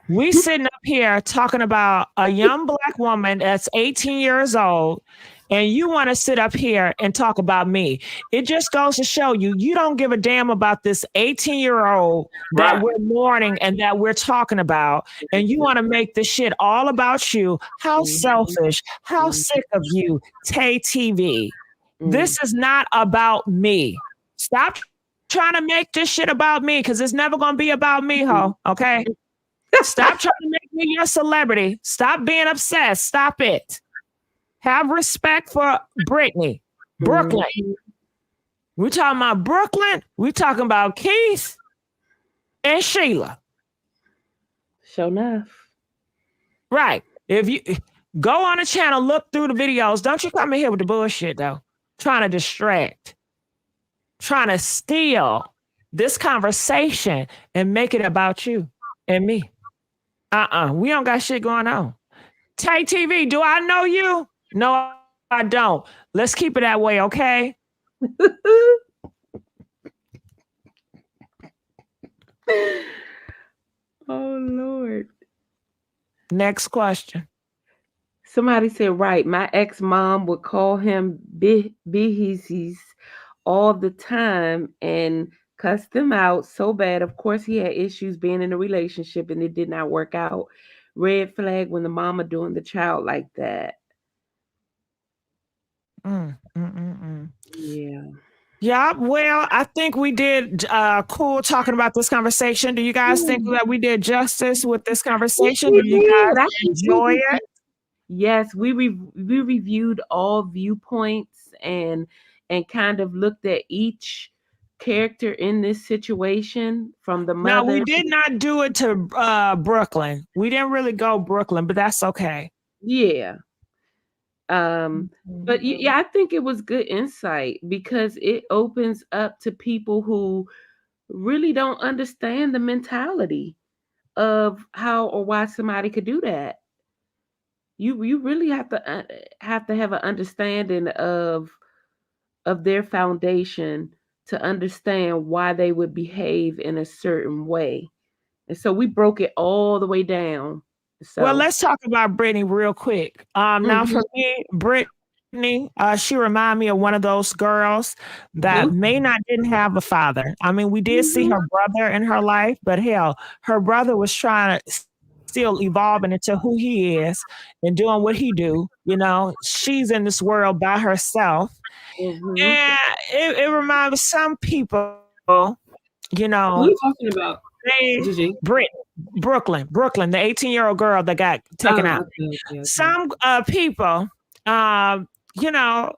We sitting up here talking about a young black woman that's 18 years old, and you want to sit up here and talk about me. It just goes to show you, you don't give a damn about this 18-year-old that we're mourning and that we're talking about, and you want to make this shit all about you. How selfish, how sick of you, Tay TV. This is not about me. Stop trying to make this shit about me, because it's never going to be about me, ho, okay? Stop trying to make me your celebrity. Stop being obsessed. Stop it. Have respect for Brittany. Brooklyn. We're talking about Brooklyn. We're talking about Keith and Sheila. Sure enough. Right. If you go on the channel, look through the videos. Don't you come in here with the bullshit, though. Trying to distract. Trying to steal this conversation and make it about you and me. We don't got shit going on. Tay TV, do I know you? No, I don't. Let's keep it that way, okay? Oh, Lord. Next question. Somebody said, right, my ex-mom would call him Bihisis all the time and cuss them out so bad. Of course, he had issues being in a relationship and it did not work out. Red flag when the mama doing the child like that. Yeah. Yeah, well, I think we did cool talking about this conversation. Do you guys think that we did justice with this conversation? Do you guys enjoy it? Yes, we reviewed all viewpoints and kind of looked at each character in this situation from the mother. Now, we did not do it to Brooklyn. We didn't really go Brooklyn, but that's okay. Yeah. But yeah, I think it was good insight because it opens up to people who really don't understand the mentality of how or why somebody could do that. You really have to have an understanding of their foundation to understand why they would behave in a certain way. And so we broke it all the way down. So, well, let's talk about Brittany real quick. Now for me, Brittany, she reminded me of one of those girls that didn't have a father. I mean, we did see her brother in her life, but hell, her brother was trying to still evolving into who he is and doing what he do. You know, she's in this world by herself. And it reminds me, some people you know, Who are you talking about? they, Brooklyn, the 18-year-old girl that got taken out. Okay. Some people, you know,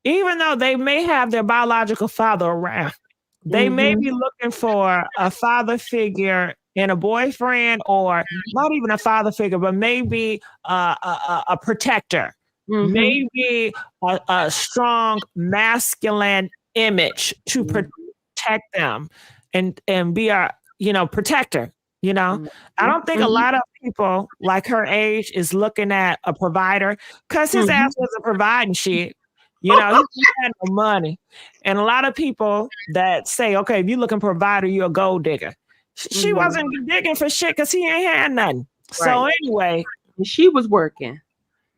even though they may have their biological father around, they may be looking for a father figure in a boyfriend, or not even a father figure, but maybe a protector, maybe a strong masculine image to protect them and be a, you know, protector. You know, I don't think a lot of people like her age is looking at a provider, because his ass wasn't providing shit. You know, he had no money. And a lot of people that say, okay, if you're looking for a provider, you're a gold digger. She wasn't digging for shit because he ain't had nothing. So anyway. She was working.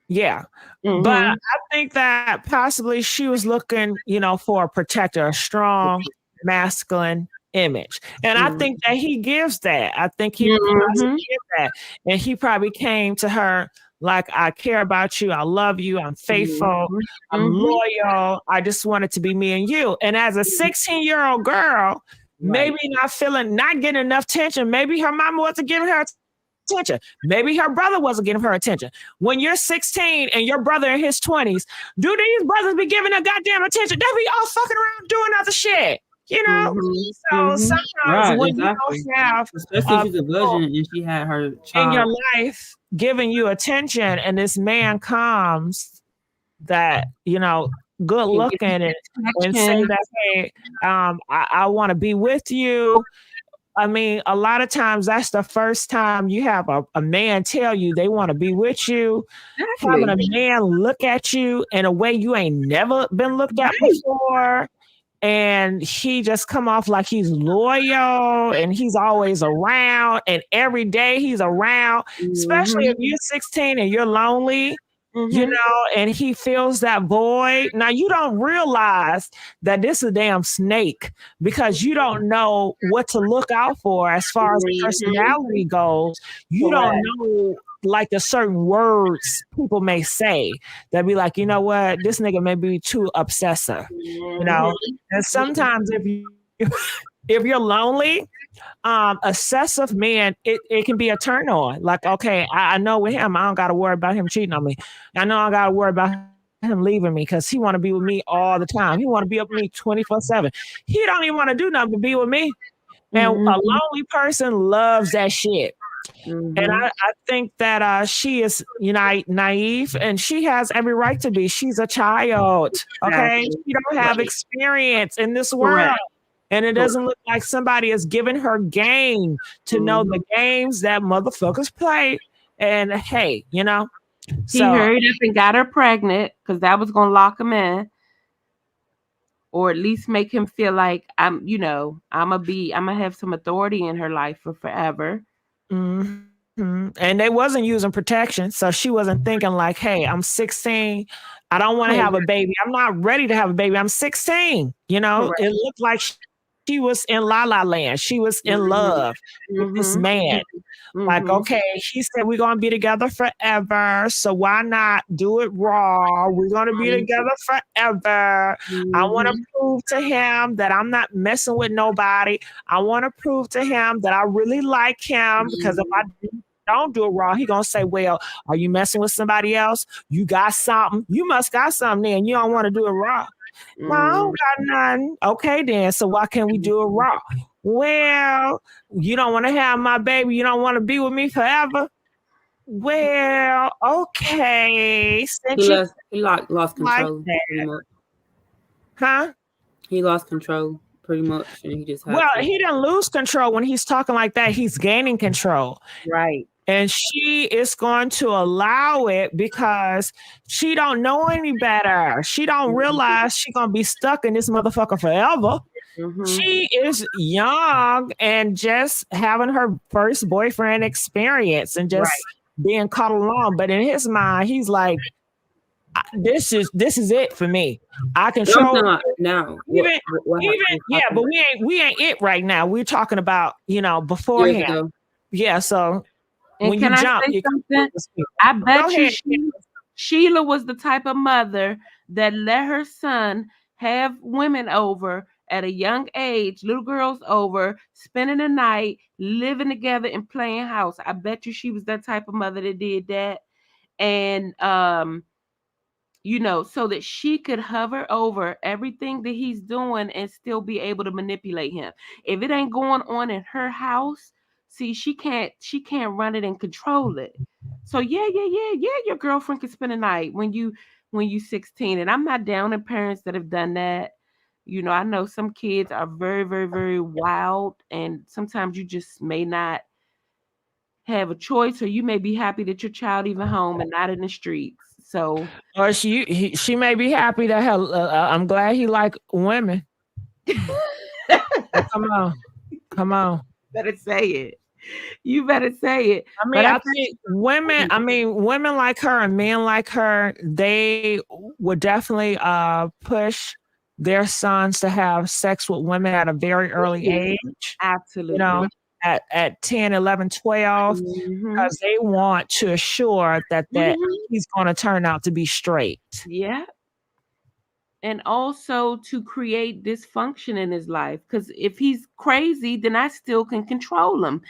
Yeah. But I think that possibly she was looking, you know, for a protector, a strong, masculine image. And I think that he gives that. I think he gives that. And he probably came to her like, I care about you. I love you. I'm faithful. I'm loyal. I just want it to be me and you. And as a 16-year-old girl, maybe not getting enough attention. Maybe her mama wasn't giving her attention. Maybe her brother wasn't giving her attention. When you're 16 and your brother in his 20s, do these brothers be giving her goddamn attention? They be all fucking around doing other shit. You know, so sometimes when you don't have, especially if she's a virgin and she had her child in your life giving you attention, and this man comes that, you know, good looking and say that, hey, I want to be with you. I mean, a lot of times that's the first time you have a man tell you they want to be with you. Having a man look at you in a way you ain't never been looked at before. And he just come off like he's loyal and he's always around, and every day he's around, especially if you're 16 and you're lonely, you know, and he fills that void. Now, you don't realize that this is a damn snake, because you don't know what to look out for as far as personality goes. You don't know, like, the certain words people may say that be like, you know what, this nigga may be too obsessive, you know. And sometimes if you're lonely, obsessive men, it can be a turn on. Like, okay, I know with him, I don't got to worry about him cheating on me. I know I got to worry about him leaving me because he want to be with me all the time. He want to be up with me 24/7. He don't even want to do nothing but be with me. And a lonely person loves that shit. And I think that she is, you know, naive, and she has every right to be. She's a child. Okay. She don't have experience in this world. And it doesn't look like somebody is giving her game to know the games that motherfuckers play. And hey, you know, he hurried up and got her pregnant because that was going to lock him in, or at least make him feel like I'm gonna have some authority in her life for forever. And they wasn't using protection, so she wasn't thinking like, hey, I'm 16, I don't want to have a baby, I'm not ready to have a baby, I'm 16. You know, it looked like she was in La La Land. She was in love with this man. Like, okay, he said we're gonna be together forever, so why not do it raw? We're gonna be together forever. I want to prove to him that I'm not messing with nobody. I want to prove to him that I really like him, because if I don't do it raw, he gonna say, well, are you messing with somebody else? You got something. You must got something then. You don't want to do it raw. Well, I don't got nothing. Okay, then. So why can't we do it raw? Well, you don't want to have my baby. You don't want to be with me forever. Well, okay. He lost control pretty much. Huh? He lost control pretty much, and he just he didn't lose control when he's talking like that. He's gaining control. Right. And she is going to allow it because she don't know any better. She don't realize she's going to be stuck in this motherfucker forever. She is young and just having her first boyfriend experience and just being caught along. But in his mind, he's like, this is it for me. I control now. But we ain't it right now. We're talking about, you know, beforehand. Yeah, so and when can I say something? I bet you Sheila was the type of mother that let her son have women over at a young age, little girls over, spending the night, living together and playing house. I bet you she was that type of mother that did that. And so that she could hover over everything that he's doing and still be able to manipulate him. If it ain't going on in her house, see, she can't run it and control it. So yeah, your girlfriend can spend a night when you 16. And I'm not down on parents that have done that. I know some kids are very, very, very wild, and sometimes you just may not have a choice, or you may be happy that your child even home and not in the streets. So, or she may be happy that I'm glad he like women. Come on. Better say it. You better say it. I mean, I think women like her and men like her, they would definitely push their sons to have sex with women at a very early age. Absolutely. At 10, 11, 12, because they want to assure that he's going to turn out to be straight. Yeah. And also to create dysfunction in his life. Because if he's crazy, then I still can control him.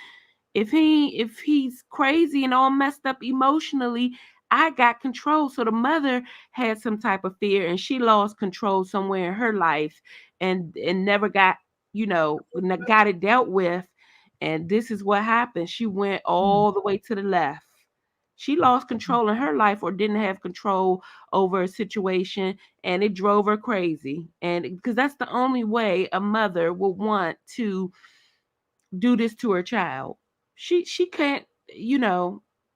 If he's crazy and all messed up emotionally, I got control. So the mother had some type of fear, and she lost control somewhere in her life and never got, got it dealt with. And this is what happened. She went all the way to the left. She lost control in her life, or didn't have control over a situation, and it drove her crazy. And because that's the only way a mother will want to do this to her child. She can't,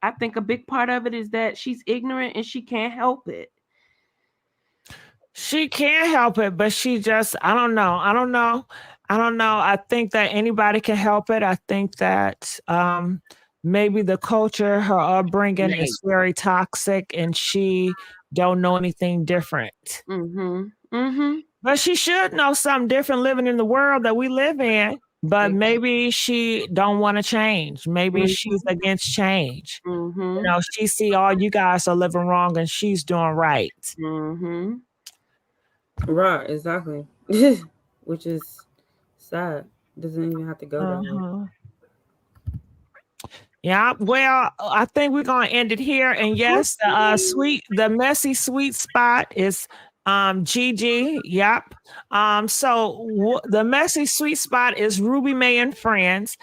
I think a big part of it is that she's ignorant and she can't help it. She can't help it, but she just, I don't know. I think that anybody can help it. I think that maybe the culture, her upbringing is very toxic, and she don't know anything different. But she should know something different living in the world that we live in. But maybe she don't want to change. Maybe she's against change. She see all you guys are living wrong and she's doing right. Right, exactly. Which is sad. Doesn't even have to go that way. Yeah, well, I think we're gonna end it here. And yes, the messy sweet spot is Gigi. Yep. So the messy sweet spot is Ruby May and friends.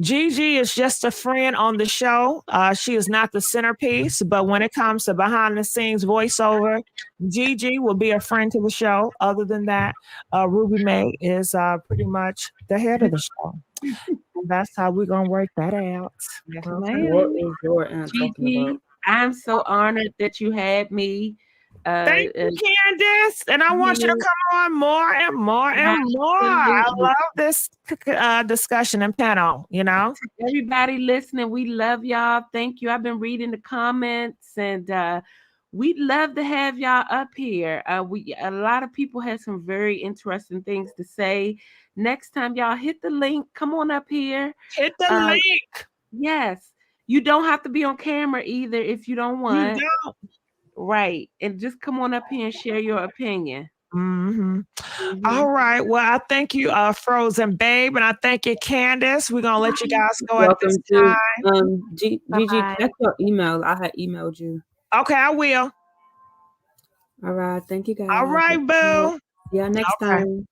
Gigi is just a friend on the show. She is not the centerpiece, but when it comes to behind the scenes voiceover, Gigi will be a friend to the show. Other than that, Ruby May is pretty much the head of the show. That's how we're gonna work that out. What is your aunt talking about? I'm so honored that you had me. Thank you, Candace, and I want you to come on more and more and more. I love this discussion and panel. Everybody listening, we love y'all. Thank you. I've been reading the comments, and we'd love to have y'all up here. A lot of people have some very interesting things to say. Next time, y'all hit the link. Come on up here. Hit the link. Yes. You don't have to be on camera either if you don't want. You don't. Right. And just come on up here and share your opinion. All right. Well, I thank you, Frozen Babe, and I thank you, Candace. We're going to let you guys go at this time. Gigi, check your email. I had emailed you. Okay, I will. All right. Thank you, guys. All right, boo. Yeah, next time.